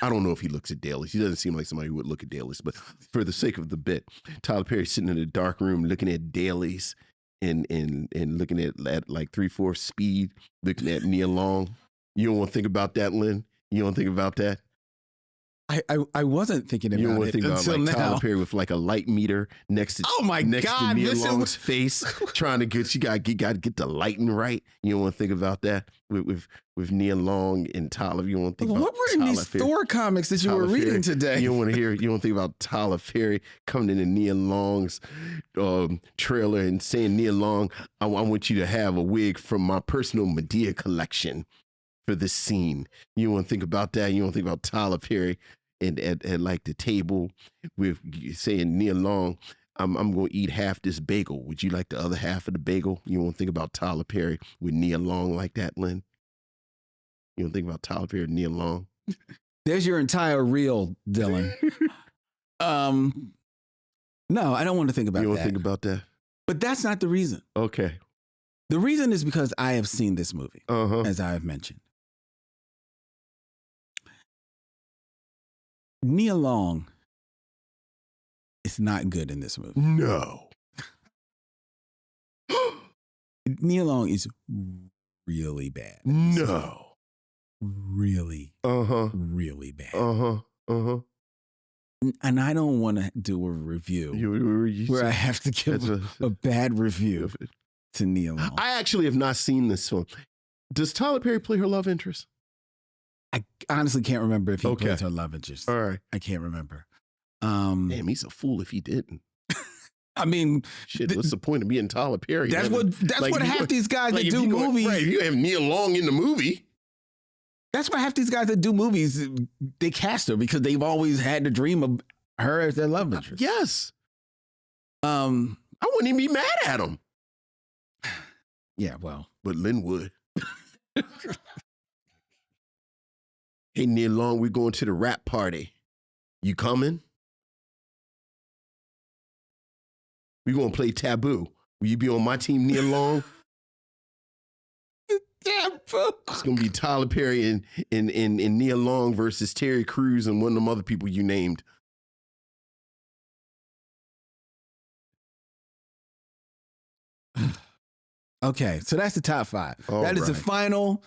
S1: I don't know if he looks at dailies. He doesn't seem like somebody who would look at dailies. But for the sake of the bit, Tyler Perry sitting in a dark room looking at dailies and looking at like 3/4 speed, looking at Nia Long. You don't want to think about that, Lynn? You don't think about that?
S2: I wasn't thinking
S1: You don't
S2: about
S1: want
S2: it
S1: to think about
S2: until
S1: like
S2: now.
S1: Tyler Perry with like a light meter next to
S2: Oh my
S1: next
S2: God,
S1: to Nia
S2: Vincent-
S1: Long's face, trying to get you got to get the lighting right. You don't want to think about that with Nia Long and Tyler. You don't want to think about
S2: What were in these
S1: Tyler Perry.
S2: Thor comics that you were
S1: Tyler
S2: reading
S1: Perry.
S2: today?
S1: You don't want to hear. You don't think about Tyler Perry coming into Nia Long's trailer and saying, "Nia Long, I want you to have a wig from my personal Medea collection for this scene." You don't want to think about that. You don't think about Tyler Perry and at like the table with saying, "Nia Long, I'm going to eat half this bagel. Would you like the other half of the bagel?" You want to think about Tyler Perry with Nia Long like that, Len? You don't think about Tyler Perry and Nia Long?
S2: There's your entire reel, Dylan. No, I don't want to think about
S1: You don't
S2: that.
S1: think about that?
S2: But that's not the reason.
S1: Okay.
S2: The reason is because I have seen this movie, as I have mentioned. Nia Long is not good in this movie.
S1: No.
S2: Nia Long is really bad.
S1: No.
S2: Really,
S1: Uh-huh.
S2: really bad.
S1: Uh-huh. Uh-huh.
S2: And I don't want to do a review where I have to give a bad review to Nia Long.
S1: I actually have not seen this film. Does Tyler Perry play her love interest?
S2: I honestly can't remember if he plays her love interest.
S1: All right.
S2: I can't remember.
S1: Damn, he's a fool if he didn't.
S2: I mean,
S1: shit, what's the point of being Tyler Perry?
S2: That's
S1: like,
S2: what half these guys that do movies.
S1: Right, if you have Nia Long in the movie.
S2: That's why half these guys that do movies, they cast her because they've always had the dream of her as their love interest.
S1: Yes. I wouldn't even be mad at him.
S2: Yeah, well.
S1: But Lynn would. Hey, Nia Long, we're going to the rap party. You coming? We're going to play Taboo. Will you be on my team, Nia Long?
S2: Taboo.
S1: It's going to be Tyler Perry and Nia Long versus Terry Crews and one of them other people you named.
S2: Okay, so that's the top five.
S1: All
S2: that is the
S1: right.
S2: final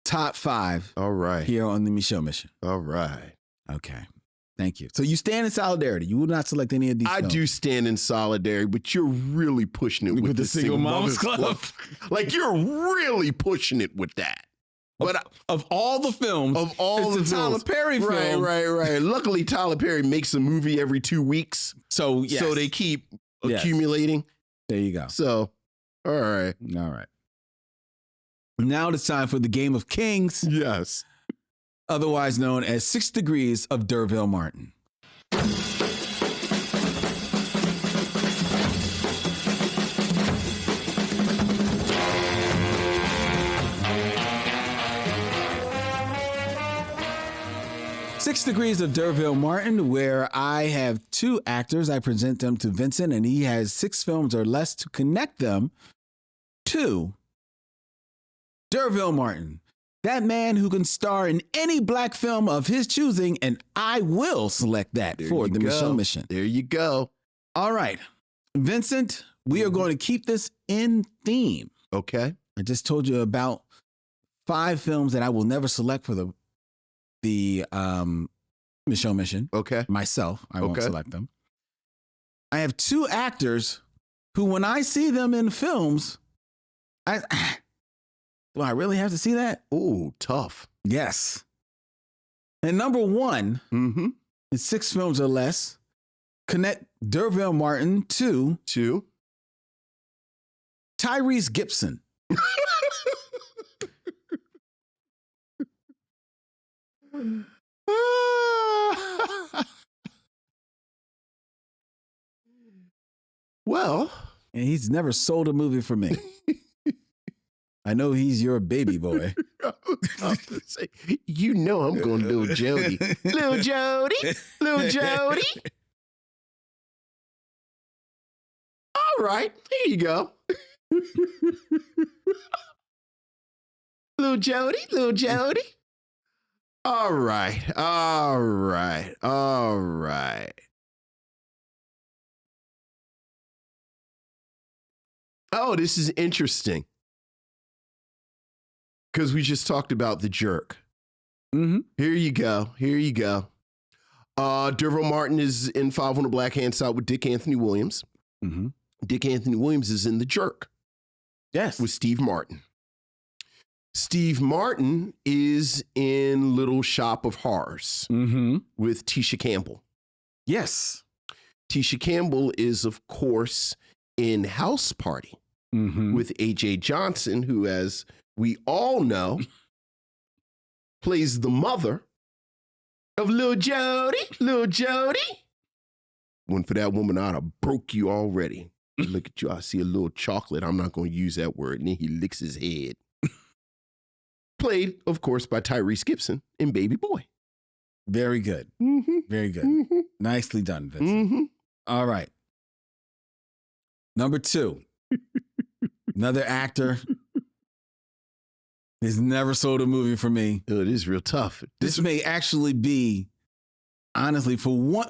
S2: top five.
S1: All right.
S2: Here on the Micheaux Mission.
S1: All right.
S2: Okay. Thank you. So you stand in solidarity. You will not select any of these.
S1: I
S2: films.
S1: do stand in solidarity, but you're really pushing it with
S2: the Single Moms Club.
S1: Like you're really pushing it with that. But
S2: of all the films,
S1: of all
S2: it's
S1: the
S2: Tyler
S1: films,
S2: Perry film.
S1: Right. Luckily, Tyler Perry makes a movie every 2 weeks,
S2: so yes.
S1: so they keep accumulating.
S2: There you go.
S1: So, all right.
S2: Now it's time for the Game of Kings.
S1: Yes.
S2: Otherwise known as 6 Degrees of D'Urville Martin. 6 Degrees of D'Urville Martin, where I have 2 actors. I present them to Vincent, and he has 6 films or less to connect them to D'Urville Martin. That man who can star in any black film of his choosing, and I will select that for the Micheaux Mission.
S1: There you go.
S2: All right. Vincent, we are going to keep this in theme.
S1: Okay.
S2: I just told you about 5 films that I will never select for the Micheaux Mission.
S1: Okay.
S2: Myself, I won't select them. I have 2 actors who, when I see them in films, do I really have to see that?
S1: Ooh, tough.
S2: Yes. And number 1 in 6 films or less, connect D'Urville Martin to Tyrese Gibson.
S1: Well,
S2: and he's never sold a movie for me. I know he's your baby boy.
S1: You know I'm going to Lil Jody. Lil Jody. Lil Jody. All right. Here you go. Lil Jody. Lil Jody. All right. All right. All right. Oh, this is interesting. Because we just talked about The Jerk.
S2: Mm-hmm.
S1: Here you go. Here you go. Derville Martin is in 5 on the Black Hand Side with Dick Anthony Williams.
S2: Mm-hmm.
S1: Dick Anthony Williams is in The Jerk.
S2: Yes.
S1: With Steve Martin. Steve Martin is in Little Shop of Horrors with Tisha Campbell.
S2: Yes.
S1: Tisha Campbell is, of course, in House Party with A.J. Johnson, who, as we all know, plays the mother of Lil Jody. Lil Jody. One for that woman, I'd have broke you already. Look at you. I see a little chocolate. I'm not going to use that word. And then he licks his head. Played, of course, by Tyrese Gibson in Baby Boy.
S2: Very good. Very good. Nicely done, Vincent. All right. Number 2. Another actor. He's never sold a movie for me.
S1: Oh, it is real tough.
S2: This may actually be, honestly, for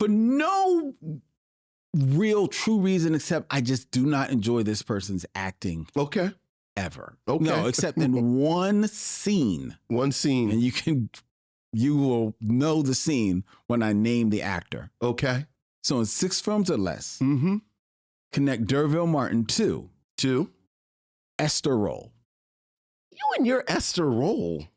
S2: no real true reason except I just do not enjoy this person's acting.
S1: Okay.
S2: Ever.
S1: Okay.
S2: No, except in one scene.
S1: One scene.
S2: And you will know the scene when I name the actor.
S1: Okay.
S2: So in 6 films or less, connect Derville Martin to Esther Roll.
S1: You and your Esther Roll.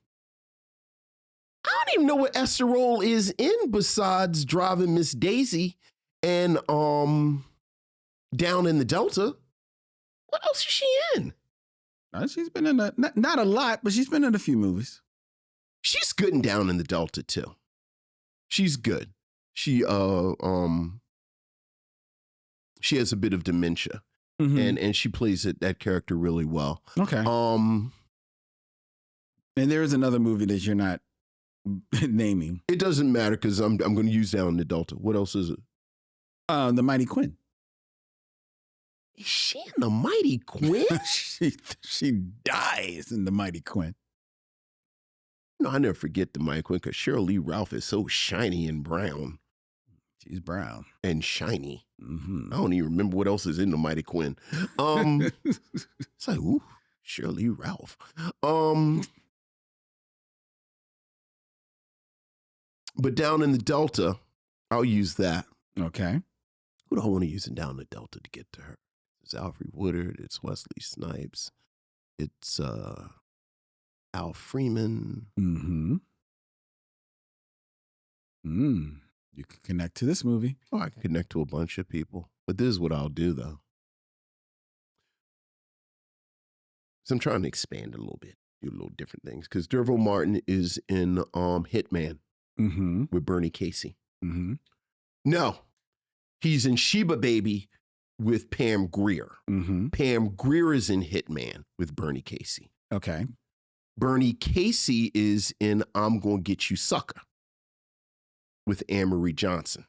S1: I don't even know what Esther Roll is in besides Driving Miss Daisy and Down in the Delta. What else is she in?
S2: She's been in not a lot, but she's been in a few movies.
S1: She's good and Down in the Delta too. She's good. She has a bit of dementia, and she plays that character really well.
S2: Okay. And there is another movie that you're not naming.
S1: It doesn't matter because I'm going to use Down in the Delta. What else is it?
S2: The Mighty Quinn.
S1: Is she in The Mighty Quinn?
S2: she dies in The Mighty Quinn.
S1: No, I never forget The Mighty Quinn because Cheryl Lee Ralph is so shiny and brown.
S2: She's brown.
S1: And shiny. I don't even remember what else is in The Mighty Quinn. It's like, ooh, Cheryl Lee Ralph. But Down in the Delta, I'll use that.
S2: Okay.
S1: Who do I want to use in Down in the Delta to get to her? It's Alfred Woodard. It's Wesley Snipes. It's Al Freeman.
S2: You can connect to this movie.
S1: Oh, I can connect to a bunch of people. But this is what I'll do, though. So I'm trying to expand a little bit, do a little different things. Because Derville Martin is in Hitman with Bernie Casey. No, he's in Sheba Baby with Pam Grier. Pam Grier is in Hitman with Bernie Casey.
S2: Okay.
S1: Bernie Casey is in I'm Gonna Get You Sucker with Anne-Marie Johnson.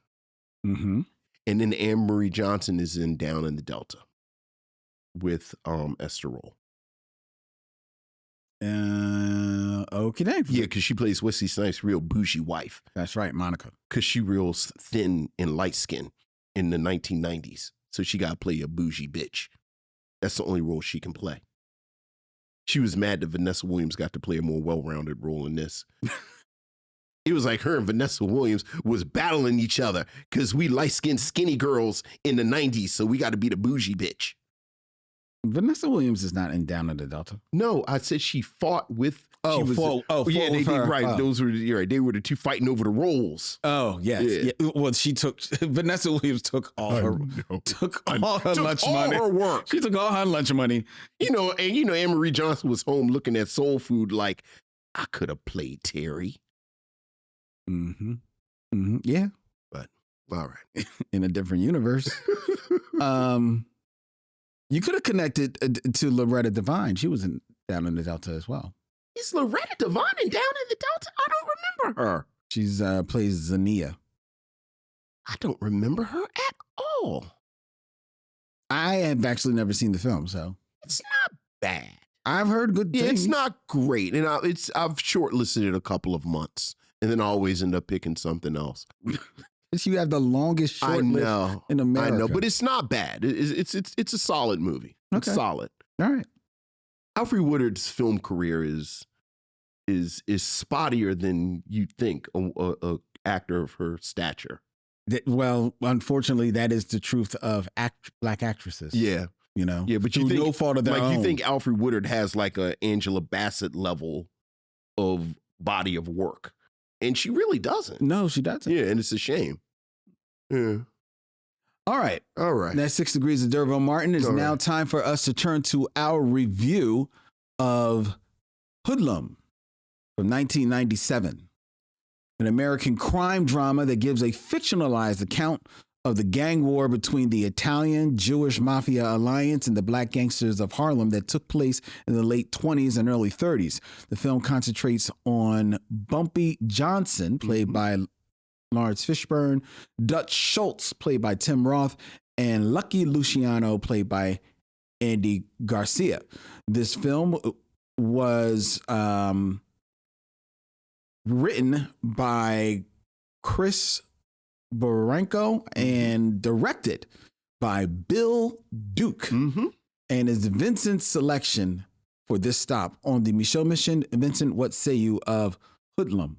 S1: And then Anne-Marie Johnson is in Down in the Delta with Esther Roll.
S2: Okay.
S1: Yeah, because she plays Wesley Snipes' real bougie wife.
S2: That's right, Monica.
S1: Because she real thin and light skin in the 1990s. So she got to play a bougie bitch. That's the only role she can play. She was mad that Vanessa Williams got to play a more well-rounded role in this. It was like her and Vanessa Williams was battling each other because we light-skinned skinny girls in the 90s, so we got to be the bougie bitch.
S2: Vanessa Williams is not in Down in the Delta.
S1: No, I said she fought with.
S2: Yeah,
S1: they did, right. Oh. Those were you're right. They were the two fighting over the roles.
S2: Oh yes. Yeah. Well, Vanessa Williams took all her lunch money.
S1: Her work.
S2: She took all her lunch money.
S1: Anne-Marie Johnson was home looking at soul food like, I could have played Terry.
S2: Yeah,
S1: but all right,
S2: in a different universe. You could have connected to Loretta Devine. She was in Down in the Delta as well.
S1: Is Loretta Devine in Down in the Delta? I don't remember her.
S2: She's plays Zania.
S1: I don't remember her at all.
S2: I have actually never seen the film, so
S1: it's not bad.
S2: I've heard good things.
S1: It's not great, and I've shortlisted it a couple of months, and then I always end up picking something else.
S2: You have the longest short list in America.
S1: I know, but it's not bad. It's a solid movie. Okay. It's solid.
S2: All right.
S1: Alfred Woodard's film career is spottier than you'd think. A actor of her stature.
S2: Well, unfortunately, that is the truth of black actresses.
S1: Yeah.
S2: You know?
S1: Yeah, but you
S2: through
S1: think,
S2: no fault of their own.
S1: you think Alfre Woodard has like a Angela Bassett level of body of work. And she really doesn't.
S2: No, she doesn't.
S1: Yeah, and it's a shame. Yeah.
S2: All right. That's 6 Degrees of Derville Martin. It's now time for us to turn to our review of Hoodlum from 1997, an American crime drama that gives a fictionalized account of the gang war between the Italian-Jewish Mafia alliance and the black gangsters of Harlem that took place in the late 20s and early 30s. The film concentrates on Bumpy Johnson, played by Laurence Fishburne, Dutch Schultz, played by Tim Roth, and Lucky Luciano, played by Andy Garcia. This film was written by Chris Baranco and directed by Bill Duke, and is Vincent's selection for this stop on the Micheaux Mission. Vincent, what say you of Hoodlum?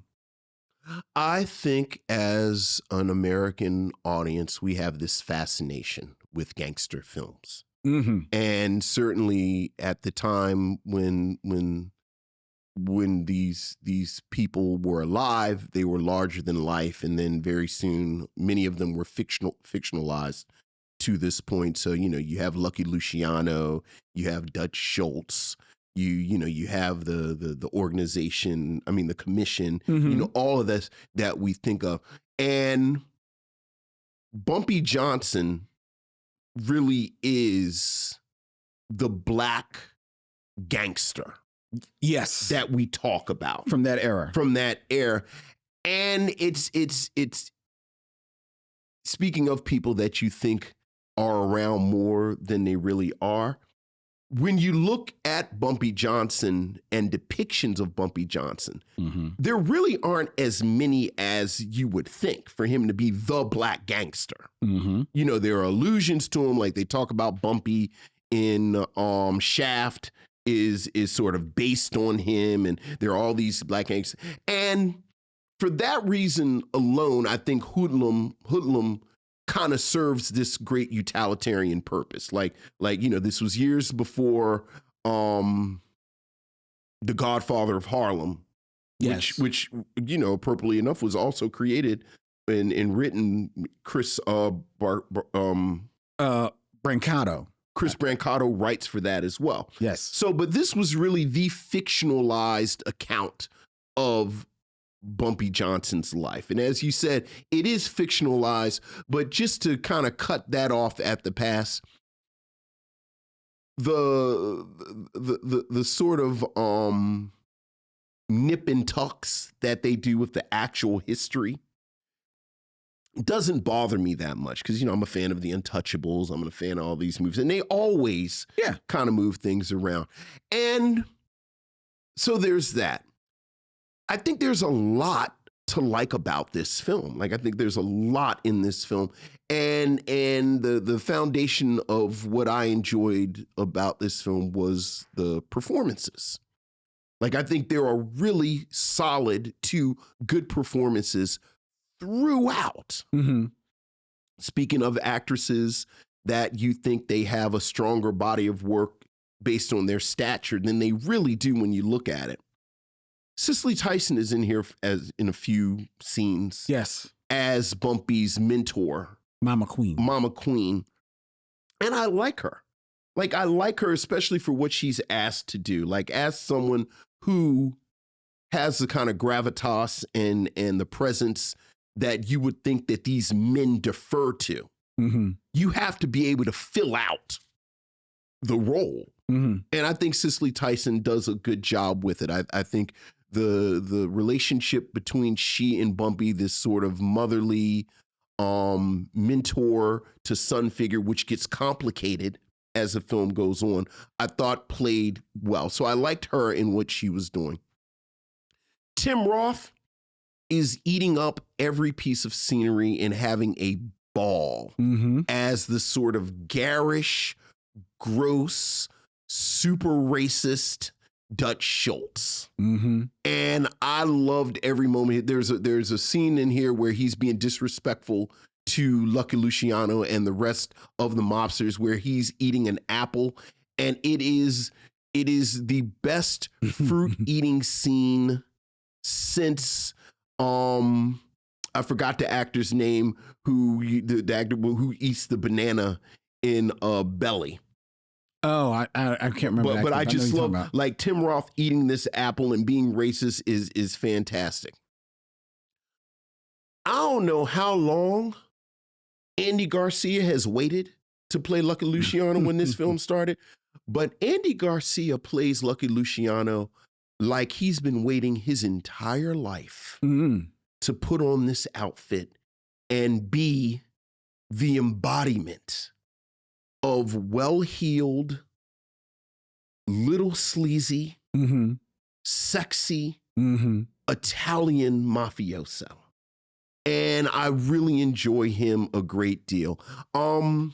S1: I think as an American audience, we have this fascination with gangster films. And certainly at the time when these people were alive, they were larger than life. And then very soon, many of them were fictionalized to this point. So, you know, you have Lucky Luciano, you have Dutch Schultz, you have the organization, I mean, the commission, you know, all of this that we think of. And Bumpy Johnson really is the black gangster.
S2: Yes.
S1: That we talk about.
S2: From that era.
S1: And it's speaking of people that you think are around more than they really are. When you look at Bumpy Johnson and depictions of Bumpy Johnson, there really aren't as many as you would think for him to be the black gangster. You know, there are allusions to him, like they talk about Bumpy in Shaft is sort of based on him, and there are all these black gangsters. And for that reason alone, I think Hoodlum kind of serves this great utilitarian purpose. Like, you know, this was years before The Godfather of Harlem, which, you know, appropriately enough, was also created and written Chris
S2: Brancato.
S1: Chris Brancato writes for that as well.
S2: Yes.
S1: So, but this was really the fictionalized account of Bumpy Johnson's life. And as you said, it is fictionalized, but just to kind of cut that off at the pass, the sort of nip and tucks that they do with the actual history doesn't bother me that much because, you know, I'm a fan of The Untouchables. I'm a fan of all these movies, and they always kind of move things around. And so there's that. I think there's a lot to like about this film. Like, I think there's a lot in this film, and the foundation of what I enjoyed about this film was the performances. Like, I think there are really solid 2 good performances throughout. Speaking of actresses that you think they have a stronger body of work based on their stature than they really do when you look at it. Cicely Tyson is in here as in a few scenes.
S2: Yes.
S1: As Bumpy's mentor.
S2: Mama Queen.
S1: And I like her. Like, I like her especially for what she's asked to do. Like, as someone who has the kind of gravitas and the presence that you would think that these men defer to. You have to be able to fill out the role. And I think Cicely Tyson does a good job with it. I think the relationship between she and Bumpy, this sort of motherly mentor to son figure, which gets complicated as the film goes on, I thought played well. So I liked her in what she was doing. Tim Roth is eating up every piece of scenery and having a ball as the sort of garish, gross, super racist Dutch Schultz.
S2: Mm-hmm.
S1: And I loved every moment. There's a scene in here where he's being disrespectful to Lucky Luciano and the rest of the mobsters, where he's eating an apple, and it is the best fruit eating scene since I forgot the actor's name the actor who eats the banana in Belly.
S2: Oh, I can't remember.
S1: But I just love like Tim Roth eating this apple and being racist is fantastic. I don't know how long Andy Garcia has waited to play Lucky Luciano when this film started, but Andy Garcia plays Lucky Luciano like he's been waiting his entire life to put on this outfit and be the embodiment of well-heeled, little sleazy, sexy Italian mafioso. And I really enjoy him a great deal. Chi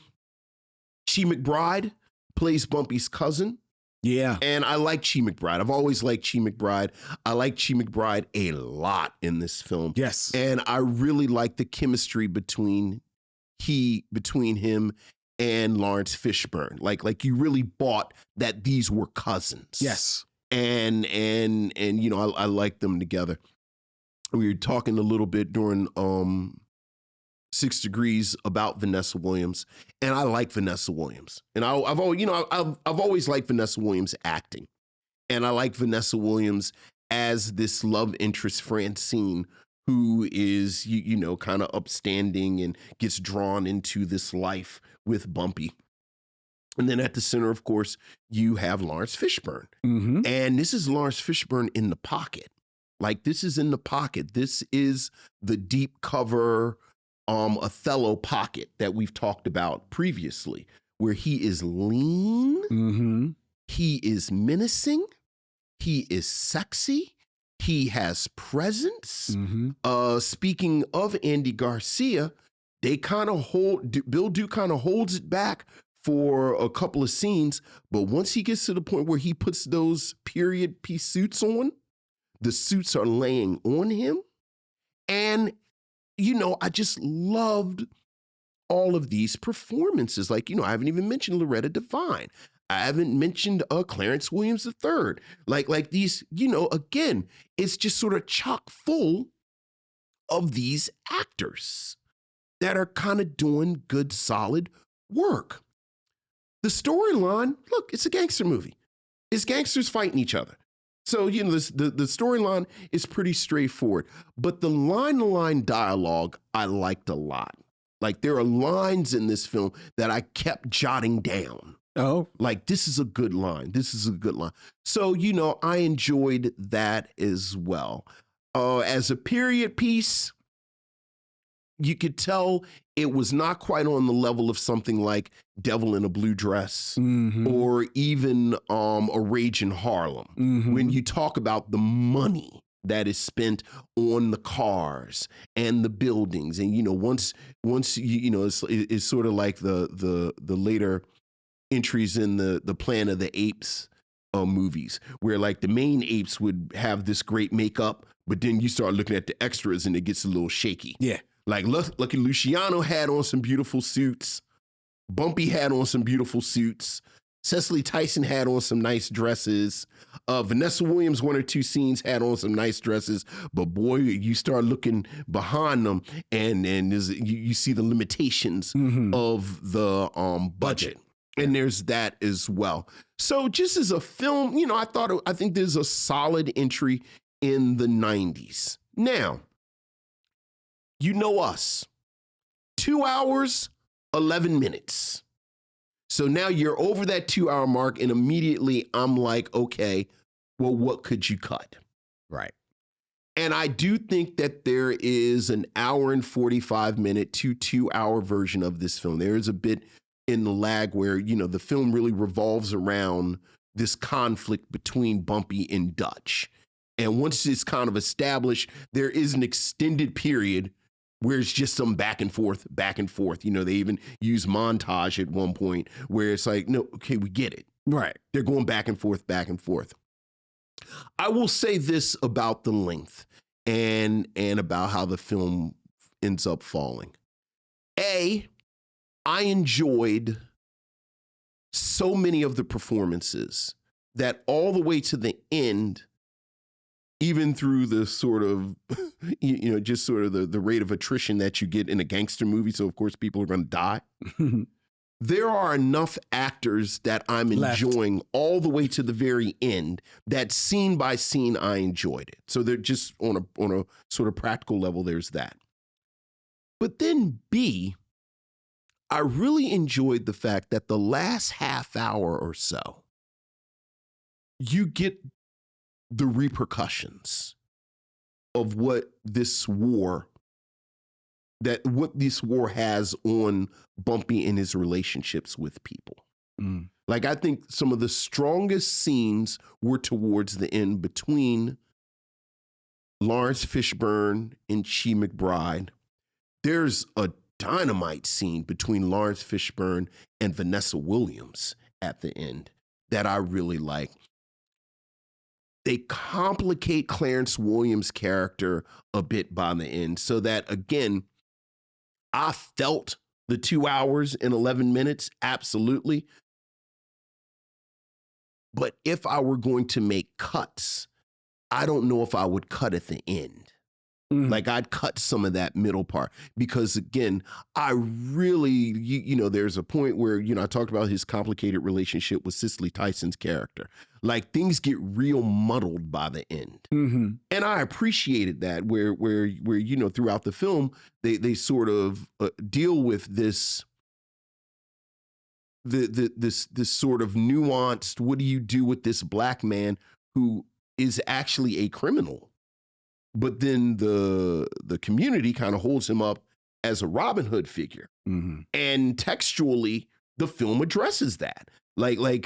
S1: McBride plays Bumpy's cousin.
S2: Yeah.
S1: And I like Chi McBride. I've always liked Chi McBride. I like Chi McBride a lot in this film.
S2: Yes.
S1: And I really like the chemistry between him and Laurence Fishburne. Like you really bought that these were cousins.
S2: Yes.
S1: And you know, I like them together. We were talking a little bit during 6 Degrees about Vanessa Williams, and I like Vanessa Williams. And I've always liked Vanessa Williams acting, and I like Vanessa Williams as this love interest Francine, who is you know kind of upstanding and gets drawn into this life with Bumpy. And then at the center, of course, you have Laurence Fishburne, and this is Laurence Fishburne in the pocket. Like this is in the pocket. This is the deep cover Othello pocket that we've talked about previously, where he is lean, he is menacing, he is sexy, he has presence. Speaking of Andy Garcia, they kind of Bill Duke kind of holds it back for a couple of scenes, but once he gets to the point where he puts those period piece suits on, the suits are laying on him. And, you know, I just loved all of these performances. Like, you know, I haven't even mentioned Loretta Devine. I haven't mentioned Clarence Williams III. Like these, you know, again, it's just sort of chock full of these actors that are kind of doing good, solid work. The storyline, look, it's a gangster movie. It's gangsters fighting each other. So, you know, the storyline is pretty straightforward, but the line-to-line dialogue I liked a lot. Like there are lines in this film that I kept jotting down.
S2: Oh.
S1: Like this is a good line. This is a good line. So, you know, I enjoyed that as well. As a period piece, you could tell it was not quite on the level of something like Devil in a Blue Dress or even A Rage in Harlem. When you talk about the money that is spent on the cars and the buildings, and you know, once you know, it's sort of like the later entries in the Planet of the Apes movies, where like the main apes would have this great makeup, but then you start looking at the extras and it gets a little shaky.
S2: Yeah.
S1: Like Lucky Luciano had on some beautiful suits. Bumpy had on some beautiful suits. Cecily Tyson had on some nice dresses. Vanessa Williams, one or two scenes, had on some nice dresses. But boy, you start looking behind them and you see the limitations of the budget. And there's that as well. So just as a film, you know, I think there's a solid entry in the 90s. Now, you know us, 2 hours, 11 minutes. So now you're over that 2 hour mark and immediately I'm like, okay, well, what could you cut?
S2: Right.
S1: And I do think that there is an hour and 45 minute to 2 hour version of this film. There is a bit in the lag where, you know, the film really revolves around this conflict between Bumpy and Dutch. And once it's kind of established, there is an extended period where it's just some back and forth. You know, they even use montage at one point where it's like, no, okay, we get it.
S2: Right.
S1: They're going back and forth. I will say this about the length and about how the film ends up falling. I enjoyed so many of the performances that all the way to the end, even through the sort of, just sort of the rate of attrition that you get in a gangster movie. So of course people are going to die. There are enough actors that I'm enjoying all the way to the very end that scene by scene, I enjoyed it. So they're just on a sort of practical level, there's that. But then B, I really enjoyed the fact that the last half hour or so, you get the repercussions of what this war has on Bumpy and his relationships with people. Like, I think some of the strongest scenes were towards the end between Laurence Fishburne and Chi McBride. There's a dynamite scene between Laurence Fishburne and Vanessa Williams at the end that I really like. They complicate Clarence Williams' character a bit by the end so that, again, I felt the 2 hours and 11 minutes, absolutely. But if I were going to make cuts, I don't know if I would cut at the end. Like, I'd cut some of that middle part because, again, I really, there's a point where, I talked about his complicated relationship with Cicely Tyson's character. Like, things get real muddled by the end. And I appreciated that where throughout the film, they sort of deal with this, this sort of nuanced, what do you do with this black man who is actually a criminal? But then the community kind of holds him up as a Robin Hood figure. And textually, the film addresses that. Like, I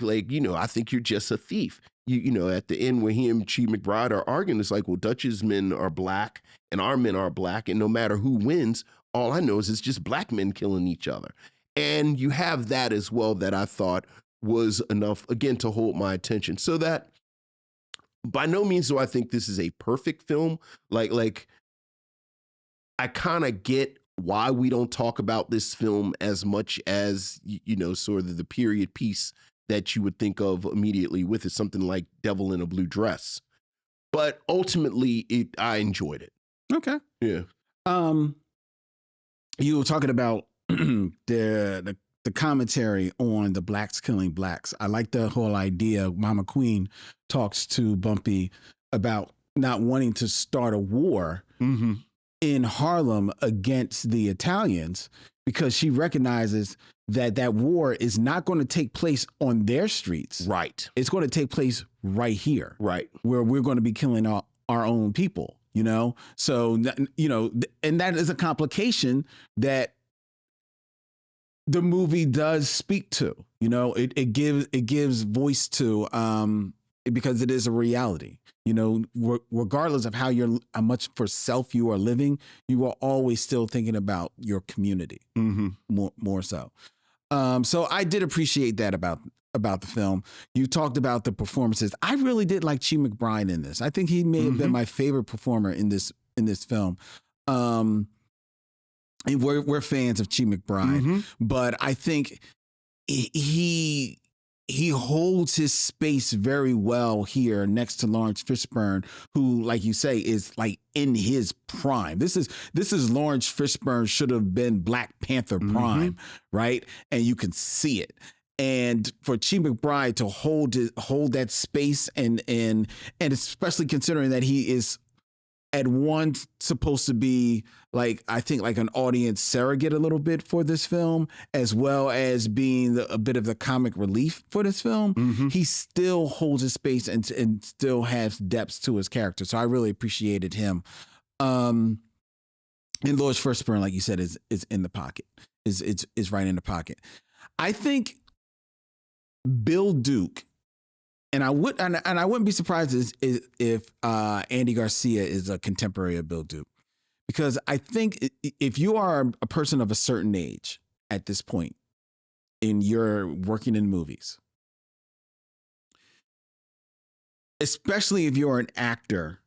S1: think you're just a thief. At the end when he and Chi McBride are arguing, it's like, well, Dutch's men are black and our men are black. And no matter who wins, all I know is it's just black men killing each other. And you have that as well that I thought was enough, again, to hold my attention. So that by no means do I think this is a perfect film. Like I kind of get why we don't talk about this film as much as, sort of the period piece that you would think of immediately with it, something like Devil in a Blue Dress. But ultimately, I enjoyed it.
S2: Okay.
S1: Yeah.
S2: You were talking about the commentary on the blacks killing blacks. I like the whole idea. Mama Queen talks to Bumpy about not wanting to start a war in Harlem against the Italians because she recognizes that war is not going to take place on their streets.
S1: Right.
S2: It's going to take place right here.
S1: Right.
S2: Where we're going to be killing our own people, So, and that is a complication that the movie does speak to, it gives voice to, because it is a reality, regardless of how much for self you are living, you are always still thinking about your community more so. So I did appreciate that about the film. You talked about the performances. I really did like Chi McBride in this. I think he may have been my favorite performer in this film. And we're fans of Chi McBride, but I think he holds his space very well here next to Laurence Fishburne, who, like you say, is like in his prime. This is Laurence Fishburne should have been Black Panther prime, right? And you can see it. And for Chi McBride to hold that space and especially considering that he is at once supposed to be I think an audience surrogate a little bit for this film, as well as being a bit of the comic relief for this film. He still holds his space and still has depth to his character. So I really appreciated him. And Laurence Fishburne, like you said, is in the pocket, is right in the pocket. I think Bill Duke, and I wouldn't be surprised if Andy Garcia is a contemporary of Bill Duke, because I think if you are a person of a certain age at this point and you're working in movies, especially if you're an actor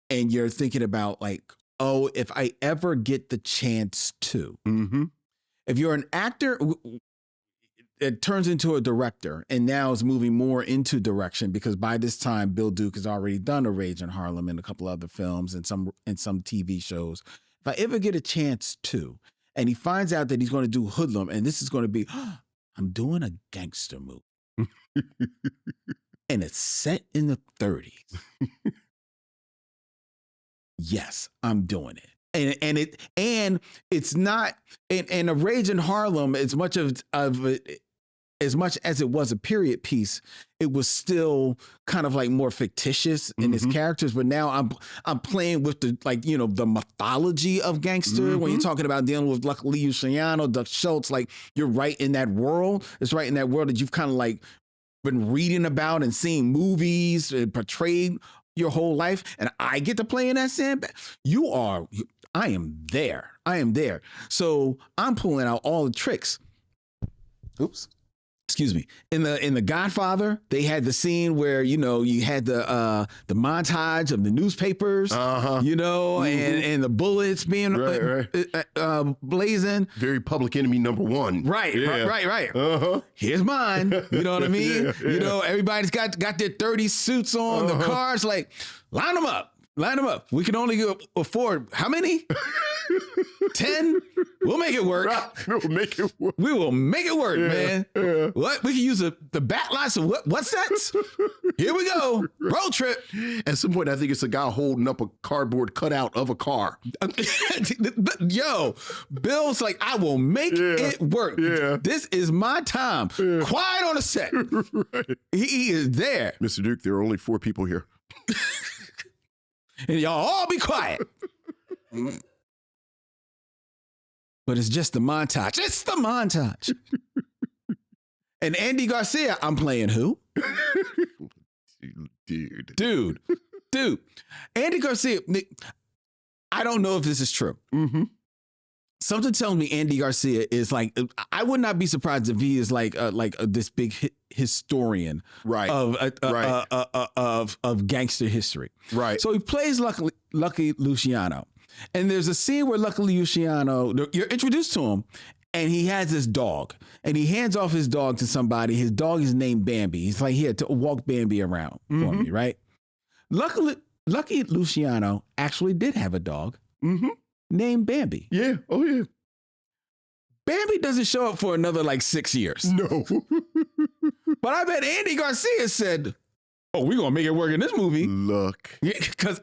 S2: and you're thinking about like, oh, if I ever get the chance to. If you're an actor, it turns into a director and now is moving more into direction because by this time, Bill Duke has already done A Rage in Harlem and a couple other films and some TV shows. If I ever get a chance to, and he finds out that he's going to do Hoodlum, and this is going to be, I'm doing a gangster movie. And it's set in the 30s. Yes, I'm doing it. And it's not, and A Rage in Harlem, as much as it was a period piece, it was still kind of like more fictitious in his characters. But now I'm playing with the, like, you know, the mythology of gangster. When you're talking about dealing with Lucky Luciano, Doug Schultz, like you're right in that world. It's right in that world that you've kind of like been reading about and seeing movies portrayed your whole life. And I get to play in that sandbag. I am there. So I'm pulling out all the tricks. Oops. Excuse me. In the Godfather, they had the scene where, you know, you had the montage of the newspapers, you know, and the bullets being blazing.
S1: Very Public Enemy #1.
S2: Right. Here's mine. You know what I mean? You know, everybody's got their 30 suits on, the cars, like, line them up. We can only afford how many? 10? We'll make it work. We will make it work, man. What? We can use the back lots of what sets? Here we go. Road trip.
S1: At some point, I think it's a guy holding up a cardboard cutout of a car.
S2: Yo, Bill's like, I will make it work. This is my time. Quiet on the set. He is there.
S1: Mr. Duke, there are only 4 people here.
S2: And y'all all be quiet. But it's just the montage. It's the montage. And Andy Garcia, I'm playing who? Dude. Andy Garcia, I don't know if this is true. Something tells me Andy Garcia is like, I would not be surprised if he is like this big historian of gangster history. Right. So he plays Lucky Luciano. And there's a scene where Lucky Luciano, you're introduced to him, and he has this dog. And he hands off his dog to somebody. His dog is named Bambi. He's like, here, to walk Bambi around for me, right? Lucky Luciano actually did have a dog named Bambi.
S1: Yeah. Oh, yeah.
S2: Bambi doesn't show up for another like 6 years.
S1: No.
S2: But I bet Andy Garcia said, oh, we're going to make it work in this movie.
S1: Look.
S2: Yeah, because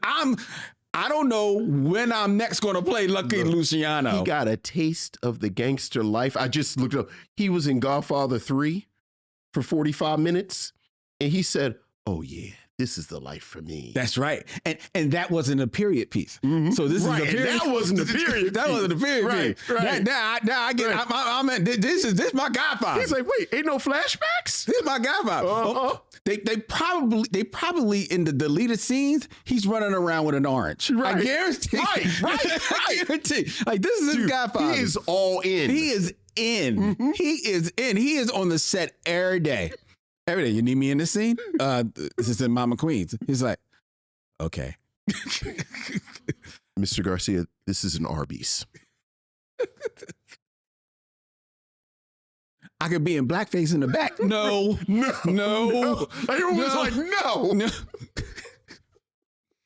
S2: I don't know when I'm next going to play Lucky Luciano.
S1: He got a taste of the gangster life. I just looked up. He was in Godfather 3 for 45 minutes. And he said, oh, yeah. This is the life for me.
S2: That's right. And that wasn't a period piece. So this is a period.
S1: That wasn't a period.
S2: That wasn't a period piece.
S1: Right.
S2: Now I get it. This is my Godfather.
S1: He's like, wait, ain't no flashbacks?
S2: This is my Godfather. They probably in the deleted scenes, he's running around with an orange. Right. I guarantee. Right. I guarantee. Like, this is his Godfather.
S1: He is all in.
S2: He is in. He is in. He is on the set every day. Every day, you need me in this scene? This is in Mama Queens. He's like, okay.
S1: Mr. Garcia, this is an Arby's.
S2: I could be in blackface in the back. No.
S1: Everyone was like, no.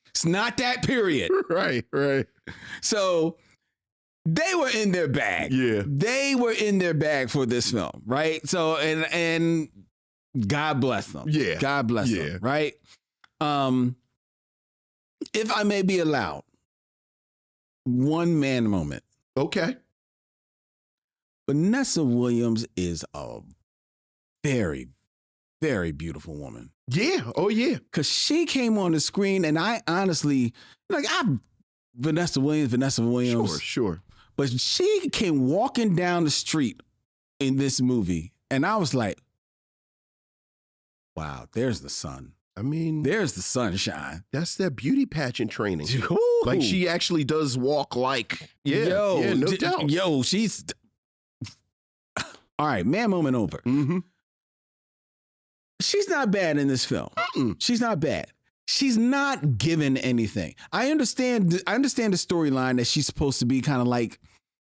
S2: It's not that period.
S1: Right.
S2: So they were in their bag.
S1: Yeah.
S2: They were in their bag for this film, right? So, and God bless them.
S1: Yeah.
S2: God bless them. Right. If I may be allowed, one man moment.
S1: Okay.
S2: Vanessa Williams is a very, very beautiful woman.
S1: Yeah. Oh, yeah.
S2: Because she came on the screen and I honestly, Vanessa Williams.
S1: Sure.
S2: But she came walking down the street in this movie and I was like, wow, there's the sun.
S1: I mean,
S2: there's the sunshine.
S1: That's that beauty pageant training.
S2: Ooh.
S1: Like she actually does walk like, no doubt.
S2: Yo, she's, all right, man moment over. she's not bad in this film. She's not bad. She's not given anything. I understand the storyline that she's supposed to be kind of like,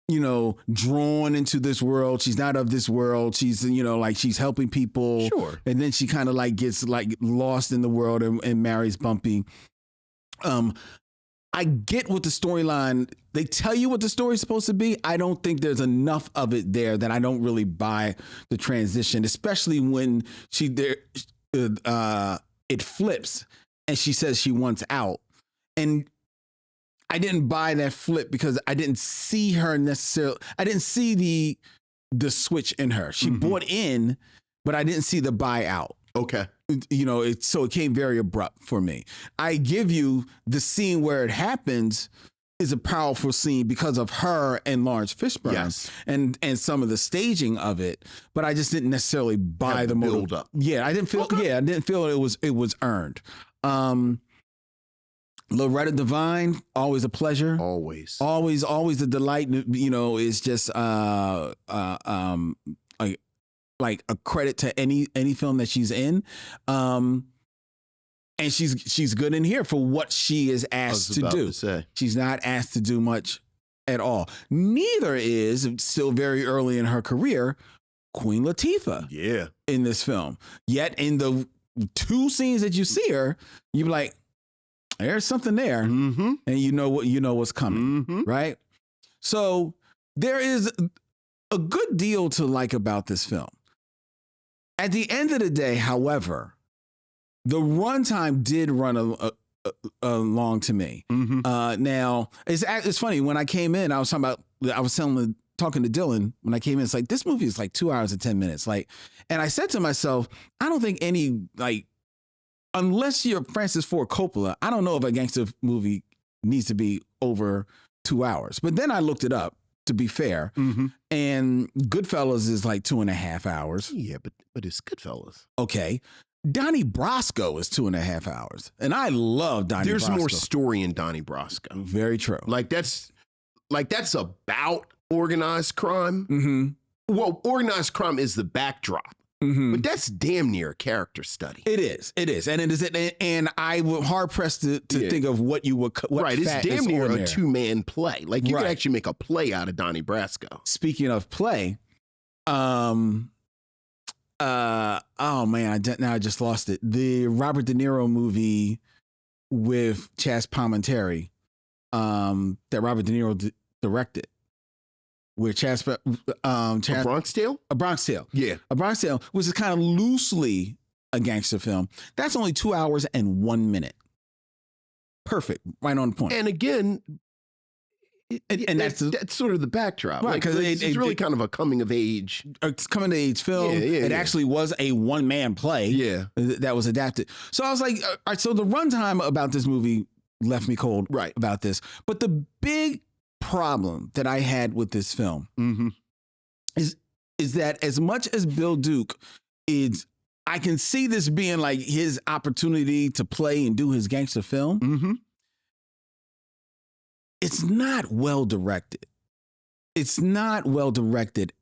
S2: you know, drawn into this world. She's not of this world. She's, you know, like she's helping people.
S1: Sure.
S2: And then she kind of like gets like lost in the world and marries Bumpy. I get what the storyline, they tell you what the story's supposed to be. I don't think there's enough of it there that I don't really buy the transition, especially when it flips and she says she wants out. And I didn't buy that flip because I didn't see her necessarily. I didn't see the switch in her. She bought in, but I didn't see the buy out.
S1: Okay.
S2: You know, so it came very abrupt for me. I give you the scene where it happens is a powerful scene because of her and Laurence Fishburne and some of the staging of it, but I just didn't necessarily buy the build up. Yeah, I didn't feel. Okay. I didn't feel it was earned. Loretta Devine, always a pleasure. Always a delight. You know, it's just like a credit to any film that she's in. And she's good in here for what she is asked to do. She's not asked to do much at all. Neither is, still very early in her career, Queen Latifah. Yeah. In this film. Yet in the 2 scenes that you see her, you're like, there's something there. And you know what's coming. Right? So there is a good deal to like about this film. At the end of the day, however, the runtime did run along to me. Now, it's funny. When I came in, I was talking to Dylan when I came in. It's like, this movie is like 2 hours and 10 minutes. Like, and I said to myself, I don't think unless you're Francis Ford Coppola, I don't know if a gangster movie needs to be over 2 hours. But then I looked it up, to be fair. And Goodfellas is like 2.5 hours. Yeah, but it's Goodfellas. Okay. Donnie Brasco is 2.5 hours. And I love Donnie Brasco.
S1: There's more story in Donnie Brasco.
S2: Very true.
S1: That's about organized crime. Well, organized crime is the backdrop. But that's damn near a character study.
S2: It is, and I would hard pressed to think of what you would.
S1: It's damn near a 2-man play. Like you could actually make a play out of Donnie Brasco.
S2: Speaking of play, oh man, I just lost it. The Robert De Niro movie with Chaz Palminteri, that Robert De Niro directed. Where A
S1: Bronx Tale?
S2: A Bronx Tale.
S1: Yeah.
S2: A Bronx Tale, which is kind of loosely a gangster film. That's only 2 hours and 1 minute. Perfect. Right on point.
S1: And again, that's sort of the backdrop.
S2: Right, because
S1: it's really kind of a coming of age.
S2: It's coming of age film. It actually was a 1-man play. Yeah. That was adapted. So I was like, all right, so the runtime about this movie left me cold about this. But the big problem that I had with this film is that as much as Bill Duke is, I can see this being like his opportunity to play and do his gangster film. It's not well directed. It's not well directed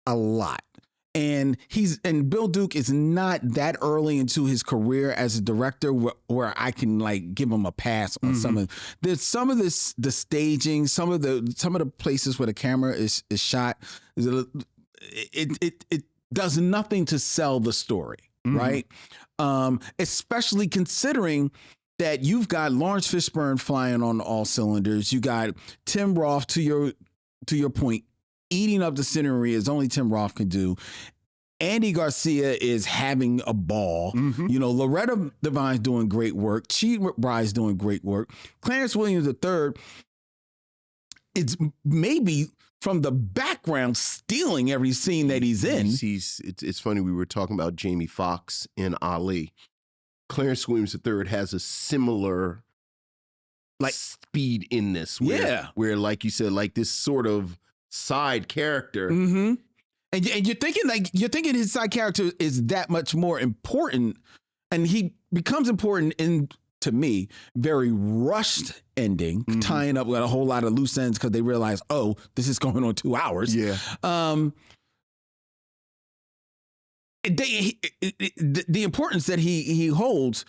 S2: a lot. And Bill Duke is not that early into his career as a director where I can like give him a pass on some of the staging, some of the places where the camera is shot. It does nothing to sell the story, right? Especially considering that you've got Laurence Fishburne flying on all cylinders. You got Tim Roth, to your point, eating up the scenery as only Tim Roth can do. Andy Garcia is having a ball. You know, Loretta Devine's doing great work. Chi McBride's doing great work. Clarence Williams III, it's maybe from the background stealing every scene that he's in.
S1: It's funny, we were talking about Jamie Foxx in Ali. Clarence Williams III has a similar speed in this. Where like you said, like this sort of side character. And you're thinking his side character is that much more important, and he becomes important in, to me, very rushed ending, tying up with a whole lot of loose ends because they realize, oh, this is going on 2 hours.
S2: the importance that he holds,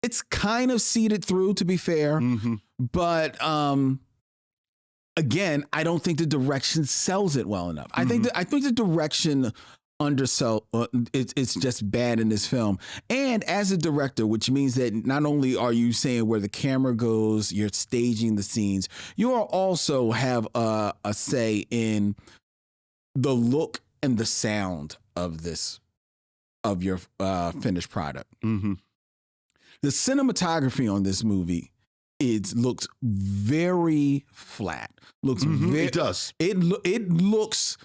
S2: it's kind of seeded through, to be fair.
S1: Mm-hmm.
S2: But again, I don't think the direction sells it well enough. I think the direction undersell it's just bad in this film. And as a director, which means that not only are you saying where the camera goes, you're staging the scenes, you are also have a say in the look and the sound of your finished product.
S1: Mm-hmm.
S2: The cinematography on this movie looks very flat.
S1: It does.
S2: It looks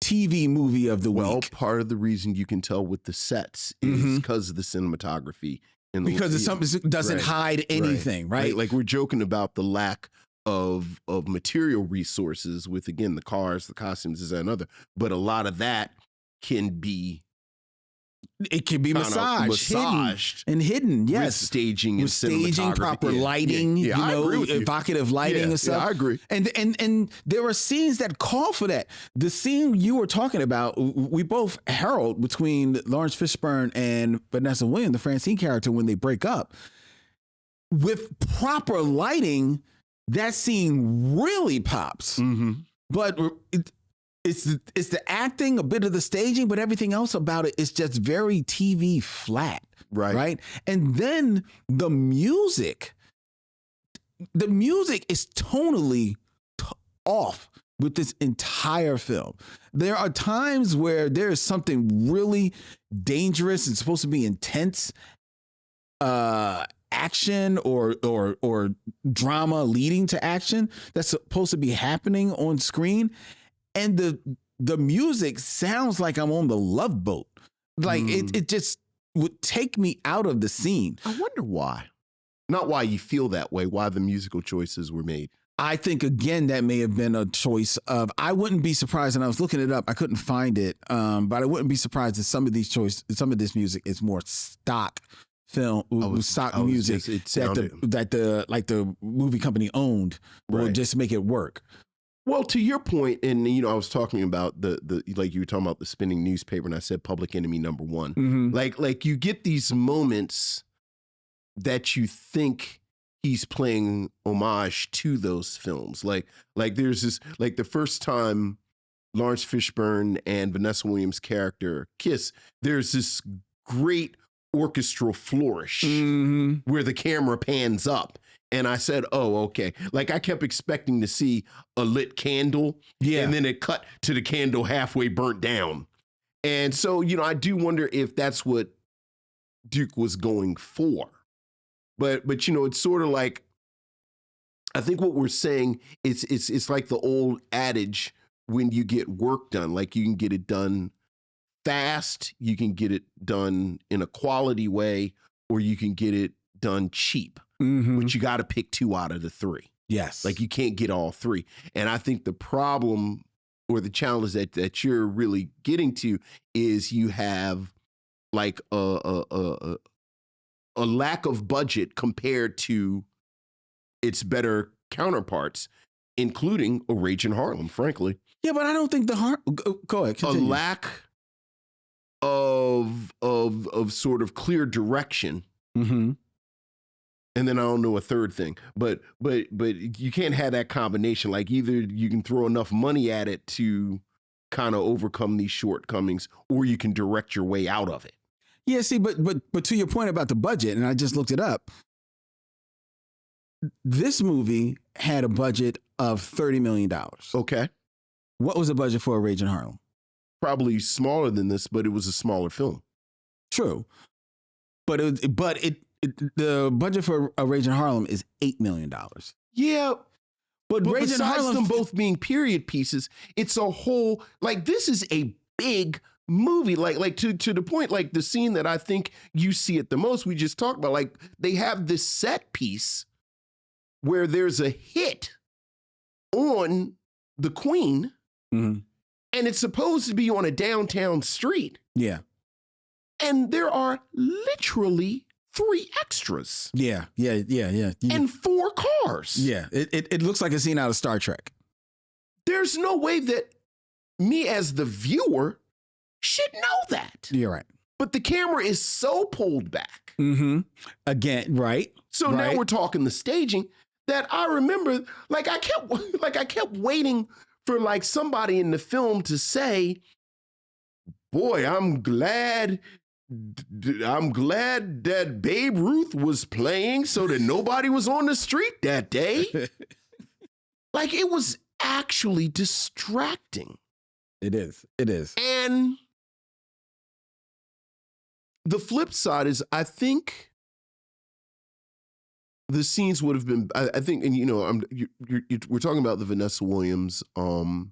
S2: TV movie of the
S1: Well,
S2: week.
S1: part of the reason you can tell with the sets is because of the cinematography. And
S2: Because it doesn't hide anything, right?
S1: Like we're joking about the lack of material resources with, again, the cars, the costumes, this and another. But a lot of that can be
S2: massaged and hidden. Yes,
S1: with staging and
S2: staging, proper lighting,
S1: I agree with you.
S2: Evocative lighting and stuff.
S1: Yeah, I agree.
S2: And there are scenes that call for that. The scene you were talking about, we both herald between Laurence Fishburne and Vanessa Williams, the Francine character, when they break up. With proper lighting, that scene really pops.
S1: Mm-hmm.
S2: But it's the acting, a bit of the staging, but everything else about it is just very TV flat. Right. And then the music is tonally off with this entire film. There are times where there is something really dangerous and supposed to be intense action or drama leading to action that's supposed to be happening on screen. And the music sounds like I'm on the Love Boat. Like it just would take me out of the scene.
S1: I wonder why. Not why you feel that way, why the musical choices were made.
S2: I think, again, that may have been a choice of, I wouldn't be surprised, and I was looking it up, I couldn't find it, but I wouldn't be surprised if some of this music is more stock film, stock music that the movie company owned, or just make it work.
S1: Well, to your point, and I was talking about the like you were talking about the spinning newspaper, and I said Public Enemy #1.
S2: Mm-hmm.
S1: Like you get these moments that you think he's playing homage to those films. Like there's this, like the first time Laurence Fishburne and Vanessa Williams' character kiss, there's this great orchestral flourish where the camera pans up. And I said, oh, okay. Like I kept expecting to see a lit candle, and then it cut to the candle halfway burnt down. And so, I do wonder if that's what Duke was going for. But it's sort of like, I think what we're saying is it's like the old adage, when you get work done, like you can get it done fast, you can get it done in a quality way, or you can get it done cheap. But you got to pick 2 out of the 3.
S2: Yes.
S1: Like you can't get all 3. And I think the problem or the challenge that you're really getting to is you have like a lack of budget compared to its better counterparts, including A Rage in Harlem, frankly.
S2: Yeah, but I don't think go ahead, continue.
S1: A lack of sort of clear direction.
S2: Mm-hmm.
S1: And then I don't know a third thing, but you can't have that combination. Like either you can throw enough money at it to kind of overcome these shortcomings, or you can direct your way out of it.
S2: Yeah, see, but to your point about the budget, and I just looked it up, this movie had a budget of $30 million.
S1: Okay.
S2: What was the budget for A Rage in Harlem?
S1: Probably smaller than this, but it was a smaller film.
S2: True. But the budget for A Rage in Harlem is $8 million.
S1: Yeah. But
S2: Rage in
S1: besides
S2: Harlem,
S1: them both being period pieces, it's a whole, like this is a big movie. Like to the point, like the scene that I think you see it the most, we just talked about, like they have this set piece where there's a hit on the Queen, and it's supposed to be on a downtown street.
S2: Yeah.
S1: And there are literally 3 extras.
S2: Yeah.
S1: And 4 cars.
S2: Yeah. It looks like a scene out of Star Trek.
S1: There's no way that me as the viewer should know that.
S2: You're right.
S1: But the camera is so pulled back.
S2: Mm-hmm. Again, right.
S1: So now we're talking the staging that I remember, like I kept waiting for like somebody in the film to say, boy, I'm glad that Babe Ruth was playing so that nobody was on the street that day. Like, it was actually distracting.
S2: It is. It is.
S1: And the flip side is, I think the scenes would have been, I think, and we're talking about the Vanessa Williams, Laurence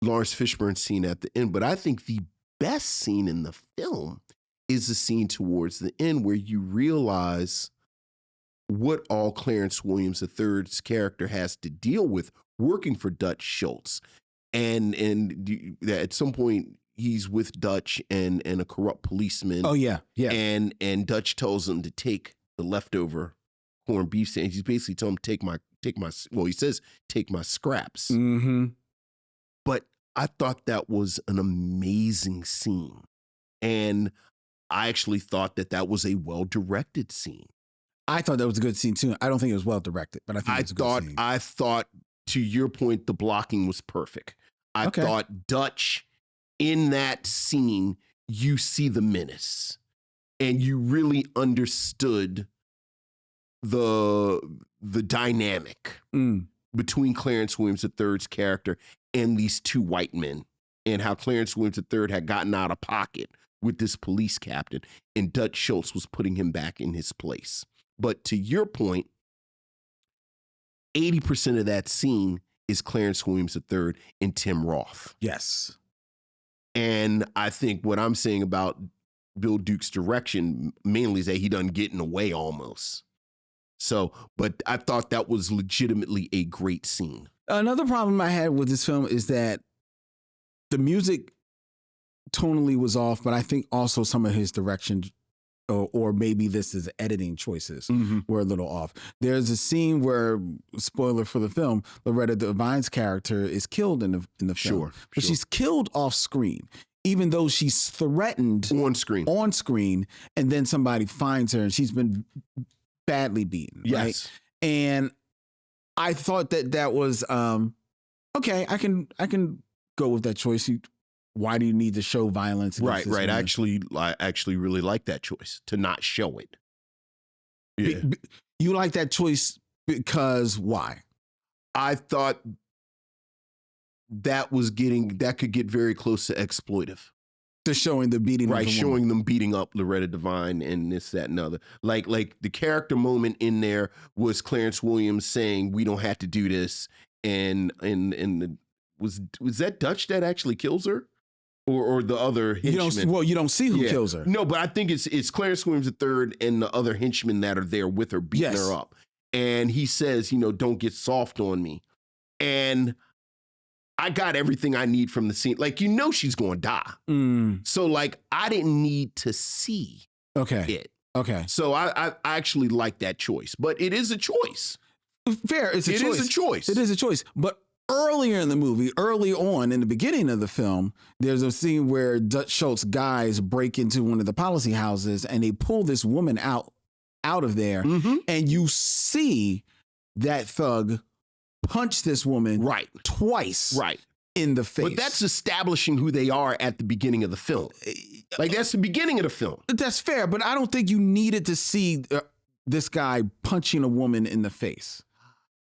S1: Fishburne scene at the end, but I think the best scene in the film is the scene towards the end where you realize what all Clarence Williams III's character has to deal with working for Dutch Schultz. And at some point he's with Dutch and a corrupt policeman.
S2: Oh yeah. Yeah.
S1: And Dutch tells him to take the leftover corned beef sandwich. He's basically telling him take my he says take my scraps.
S2: Mm-hmm.
S1: But I thought that was an amazing scene. And I actually thought that was a well-directed scene.
S2: I thought that was a good scene too. I don't think it was well-directed, but I think it was a good scene.
S1: I thought, to your point, the blocking was perfect. I thought Dutch, in that scene, you see the menace. And you really understood the dynamic between Clarence Williams III's character and these two white men, and how Clarence Williams III had gotten out of pocket with this police captain, and Dutch Schultz was putting him back in his place. But to your point, 80% of that scene is Clarence Williams III and Tim Roth.
S2: Yes.
S1: And I think what I'm saying about Bill Duke's direction mainly is that he doesn't get in the way almost. So, but I thought that was legitimately a great scene.
S2: Another problem I had with this film is that the music tonally was off, but I think also some of his direction, or maybe this is editing choices, were a little off. There's a scene where, spoiler for the film, Loretta Devine's character is killed in the film. But she's killed off screen, even though she's threatened on screen, and then somebody finds her and she's been badly beaten.
S1: Yes.
S2: Right? And I thought that was okay. I can go with that choice. Why do you need to show violence?
S1: Right. I actually really like that choice to not show it. Yeah.
S2: You like that choice because why?
S1: I thought that could get very close to exploitive.
S2: To showing the beating,
S1: right? Showing them beating up Loretta Devine and this, that, and other. Like the character moment in there was Clarence Williams saying, "We don't have to do this," and was that Dutch that actually kills her, or the other henchman?
S2: You don't see who kills her.
S1: No, but I think it's Clarence Williams III and the other henchmen that are there with her beating her up, and he says, "Don't get soft on me," and I got everything I need from the scene. Like, she's going to die. So, like, I didn't need to see it. Okay. So I actually like that choice. But it is a choice.
S2: Fair. It is a choice.
S1: It is a choice.
S2: But earlier in the movie, early on in the beginning of the film, there's a scene where Dutch Schultz guys break into one of the policy houses and they pull this woman out of there. And you see that thug punch this woman twice in the face.
S1: But that's establishing who they are at the beginning of the film. Like, that's the beginning of the film.
S2: That's fair, but I don't think you needed to see this guy punching a woman in the face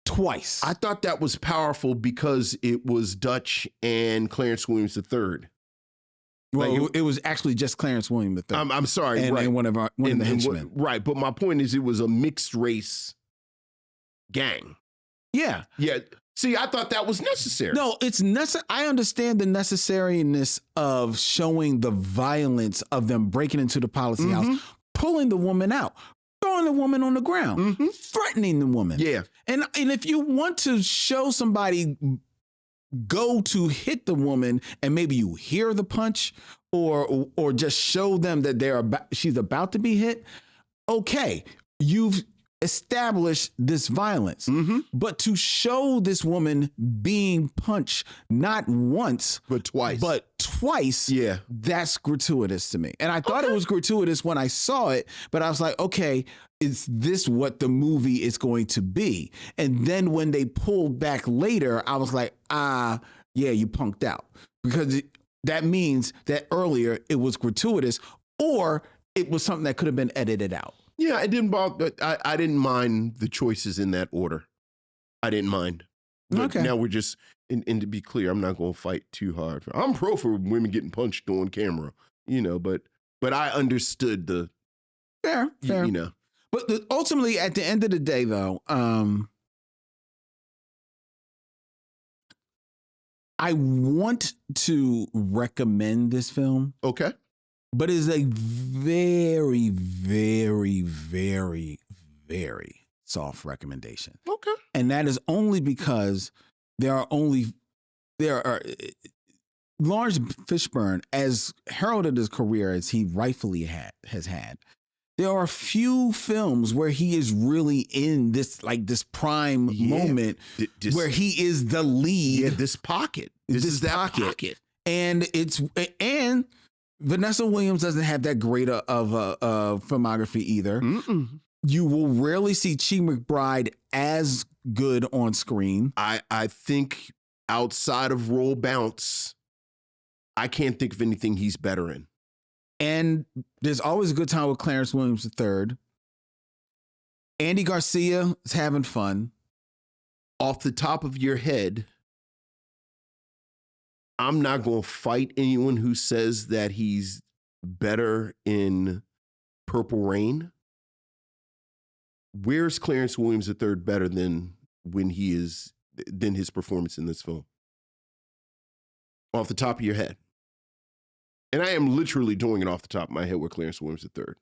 S2: twice.
S1: I thought that was powerful because it was Dutch and Clarence Williams III.
S2: Well, it was actually just Clarence Williams III.
S1: I'm sorry.
S2: And one of the henchmen.
S1: Right, but my point is it was a mixed race gang.
S2: Yeah.
S1: See, I thought that was necessary.
S2: No, it's necessary. I understand the necessariness of showing the violence of them breaking into the policy house, pulling the woman out, throwing the woman on the ground, threatening the woman.
S1: Yeah.
S2: And if you want to show somebody go to hit the woman and maybe you hear the punch or just show them that she's about to be hit, okay, you've establish this violence, but to show this woman being punched not once
S1: but
S2: twice,
S1: Yeah.
S2: that's gratuitous to me. And I thought it was gratuitous when I saw it, but I was like, okay, is this what the movie is going to be? And then when they pulled back later, I was like, yeah, you punked out. Because that means that earlier it was gratuitous, or it was something that could have been edited out.
S1: Yeah, I didn't bother. I didn't mind the choices in that order. I didn't mind. But
S2: Okay.
S1: now we're just, and to be clear, I'm not going to fight too hard. I'm pro for women getting punched on camera, but I understood the
S2: Fair. But ultimately, at the end of the day, though, I want to recommend this film.
S1: Okay.
S2: But it's a very, very, very, very soft recommendation.
S1: Okay.
S2: And that is only because there are Laurence Fishburne, as heralded his career as he rightfully has had. There are few films where he is really in this prime moment where he is the lead.
S1: Yeah, this pocket. This is that pocket.
S2: And Vanessa Williams doesn't have that great of a filmography either.
S1: Mm-mm.
S2: You will rarely see Chi McBride as good on screen.
S1: I think outside of Roll Bounce, I can't think of anything he's better in.
S2: And there's always a good time with Clarence Williams III. Andy Garcia is having fun.
S1: Off the top of your head, I'm not going to fight anyone who says that he's better in Purple Rain. Where's Clarence Williams III better than than his performance in this film? Off the top of your head. And I am literally doing it off the top of my head with Clarence Williams III.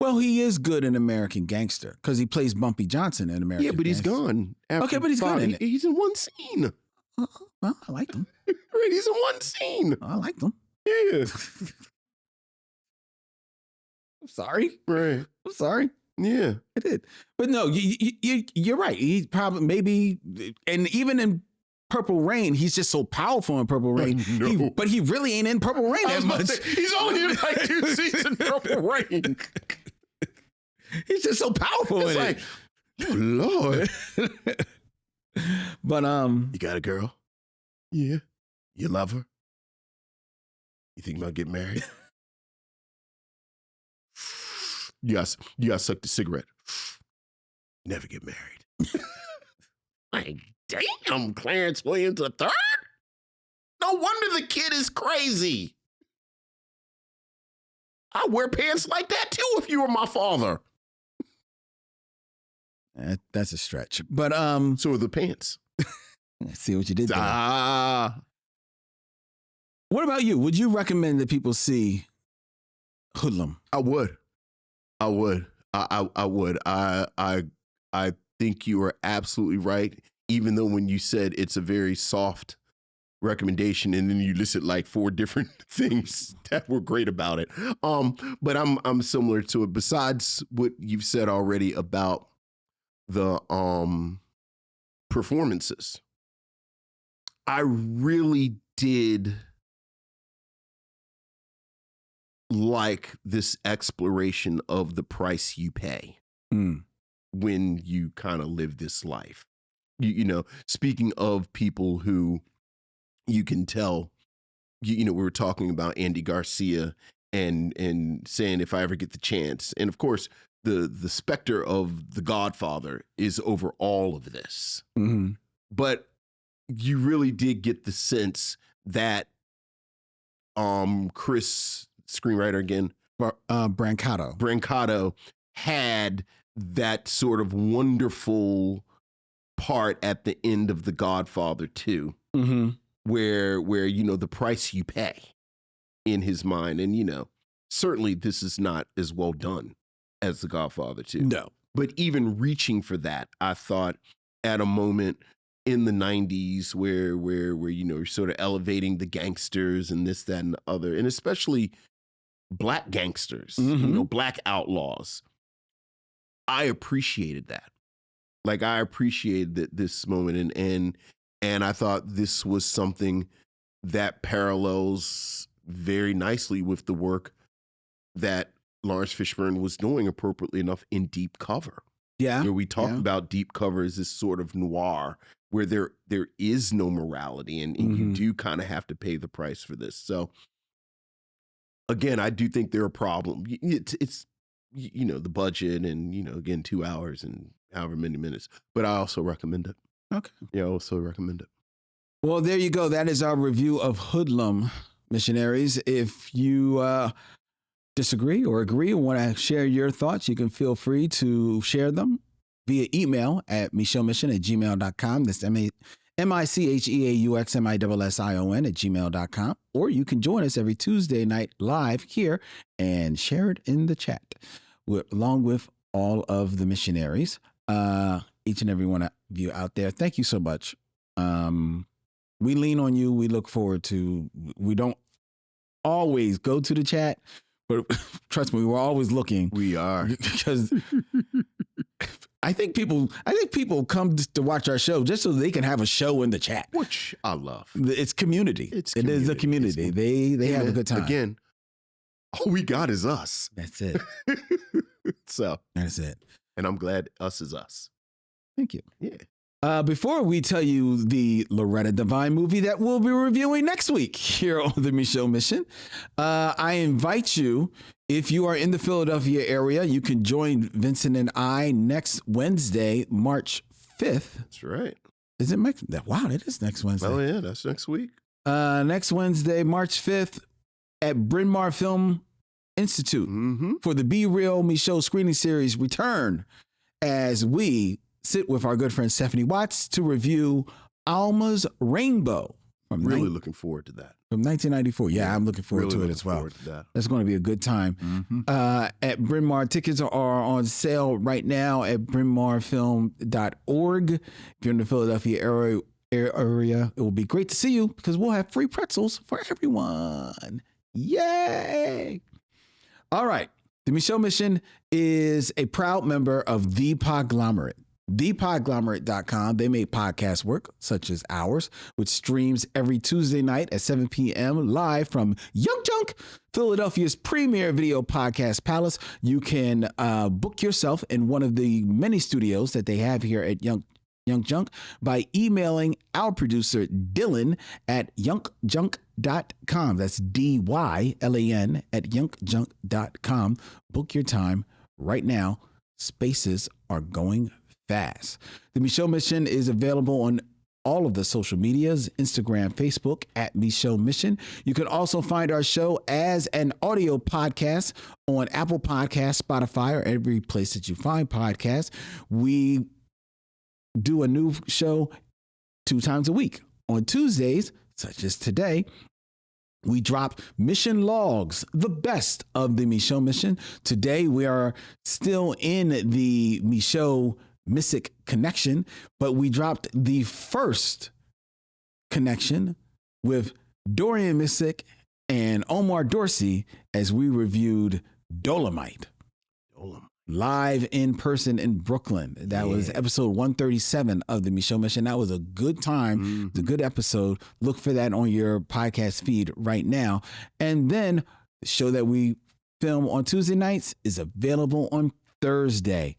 S2: Well, he is good in American Gangster because he plays Bumpy Johnson in American Gangster.
S1: Yeah, but he's gone.
S2: Okay, but he's good in it.
S1: He's in one scene.
S2: Well, I liked him.
S1: Right, he's in one scene.
S2: I liked him.
S1: Yeah.
S2: I'm sorry.
S1: Right.
S2: I'm sorry.
S1: Yeah.
S2: I did. But no, you're right. He's probably maybe, and even in Purple Rain, he's just so powerful in Purple Rain. But he really ain't in Purple Rain that much.
S1: He's only in like 2 scenes in Purple Rain.
S2: He's just so powerful in it.
S1: Oh, Lord.
S2: But
S1: you got a girl? Yeah. You love her? You think about getting married? You gotta suck the cigarette. Never get married. Like, damn, Clarence Williams III? No wonder the kid is crazy. I wear pants like that too if you were my father.
S2: That's a stretch. But
S1: so are the pants.
S2: See what you did there. What about you? Would you recommend that people see Hoodlum?
S1: I would. I would. I think you are absolutely right. Even though when you said it's a very soft recommendation, and then you listed like 4 different things that were great about it. But I'm similar to it. Besides what you've said already about the performances, I really did like this exploration of the price you pay when you kind of live this life. You know, speaking of people who you can tell, we were talking about Andy Garcia and saying if I ever get the chance. And of course, the specter of The Godfather is over all of this.
S2: Mm-hmm.
S1: But you really did get the sense that Chris, screenwriter again, Brancato had that sort of wonderful part at the end of The Godfather 2,
S2: mm-hmm.
S1: where the price you pay in his mind. And, certainly this is not as well done as The Godfather 2.
S2: No.
S1: But even reaching for that, I thought at a moment in the 90s where you're sort of elevating the gangsters and this, that, and the other, and especially Black gangsters,
S2: mm-hmm.
S1: Black outlaws. I appreciated that. Like, I appreciated this moment, and I thought this was something that parallels very nicely with the work that Laurence Fishburne was doing, appropriately enough, in Deep Cover.
S2: Yeah.
S1: Where we talked about Deep Cover as this sort of noir where there is no morality and you do kind of have to pay the price for this. So again, I do think there are problems. It's the budget and, again, 2 hours and however many minutes, but I also recommend it.
S2: Okay.
S1: Yeah, I also recommend it.
S2: Well, there you go. That is our review of Hoodlum, missionaries. If you disagree or agree or want to share your thoughts, you can feel free to share them via email at micheauxmission@gmail.com. That's micheauxmission@gmail.com. Or you can join us every Tuesday night live here and share it in the chat along with all of the missionaries. Each and every one of you out there, thank you so much. We lean on you. We look forward to, we don't always go to the chat, but trust me, we're always looking.
S1: We are.
S2: Because I think people come to watch our show just so they can have a show in the chat.
S1: Which I love.
S2: It's community. It is a community. They have a good time.
S1: Again, all we got is us.
S2: That's it.
S1: So
S2: that's it.
S1: And I'm glad us is us.
S2: Thank you.
S1: Yeah.
S2: Before we tell you the Loretta Devine movie that we'll be reviewing next week here on the Micheaux Mission, I invite you, if you are in the Philadelphia area, you can join Vincent and I next Wednesday, March 5th.
S1: That's right.
S2: Is it next? Wow, it is next Wednesday.
S1: Oh, yeah, that's next week.
S2: Next Wednesday, March 5th at Bryn Mawr Film Institute for the Be Real Micheaux screening series return as we sit with our good friend Stephanie Watts to review Alma's Rainbow.
S1: Really looking forward to that.
S2: From 1994. Yeah, I'm looking forward to it as well. That's going to be a good time. At Bryn Mawr, tickets are on sale right now at brynmawrfilm.org. If you're in the Philadelphia area, it will be great to see you because we'll have free pretzels for everyone. Yay! All right. The Micheaux Mission is a proud member of The Podglomerate. ThePodglomerate.com. They make podcast work such as ours, which streams every Tuesday night at 7 p.m. live from Young Junk, Philadelphia's premier video podcast palace. You can book yourself in one of the many studios that they have here at Young Junk by emailing our producer Dylan at youngjunk.com. That's DYLAN at youngjunk.com. Book your time right now. Spaces are going fast. The Micheaux Mission is available on all of the social medias, Instagram, Facebook at Micheaux Mission. You can also find our show as an audio podcast on Apple Podcasts, Spotify, or every place that you find podcasts. We do a new show 2 times a week. On Tuesdays, such as today, we drop Mission Logs, the best of the Micheaux Mission. Today, we are still in the Micheaux Missick connection, but we dropped the first connection with Dorian Missick and Omar Dorsey as we reviewed Dolomite. Live in person in Brooklyn. That was episode 137 of the Micheaux Mission. That was a good time. It's a good episode. Look for that on your podcast feed right now. And then the show that we film on Tuesday nights is available on Thursday.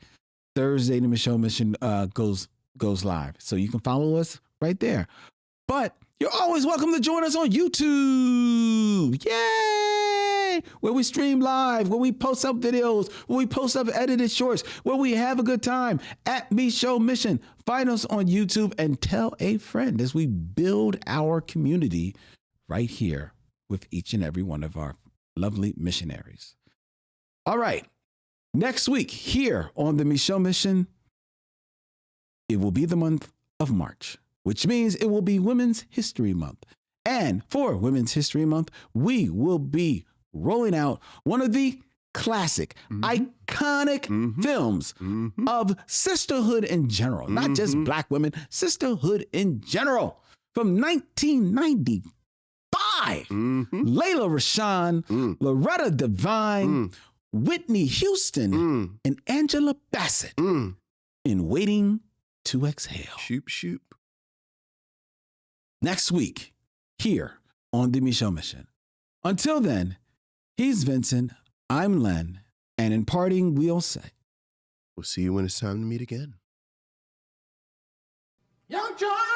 S2: The Micheaux Mission goes live. So you can follow us right there. But you're always welcome to join us on YouTube. Yay! Where we stream live, where we post up videos, where we post up edited shorts, where we have a good time at Micheaux Mission. Find us on YouTube and tell a friend as we build our community right here with each and every one of our lovely missionaries. All right. Next week, here on the Micheaux Mission, it will be the month of March, which means it will be Women's History Month. And for Women's History Month, we will be rolling out one of the classic, iconic films of sisterhood in general, not just Black women, sisterhood in general, from 1995. Layla Rashawn, Loretta Devine, Whitney Houston, and Angela Bassett in Waiting to Exhale.
S1: Shoop.
S2: Next week, here on the Micheaux Mission. Until then, he's Vincent, I'm Len, and in parting, we'll say,
S1: We'll see you when it's time to meet again.
S3: Young John!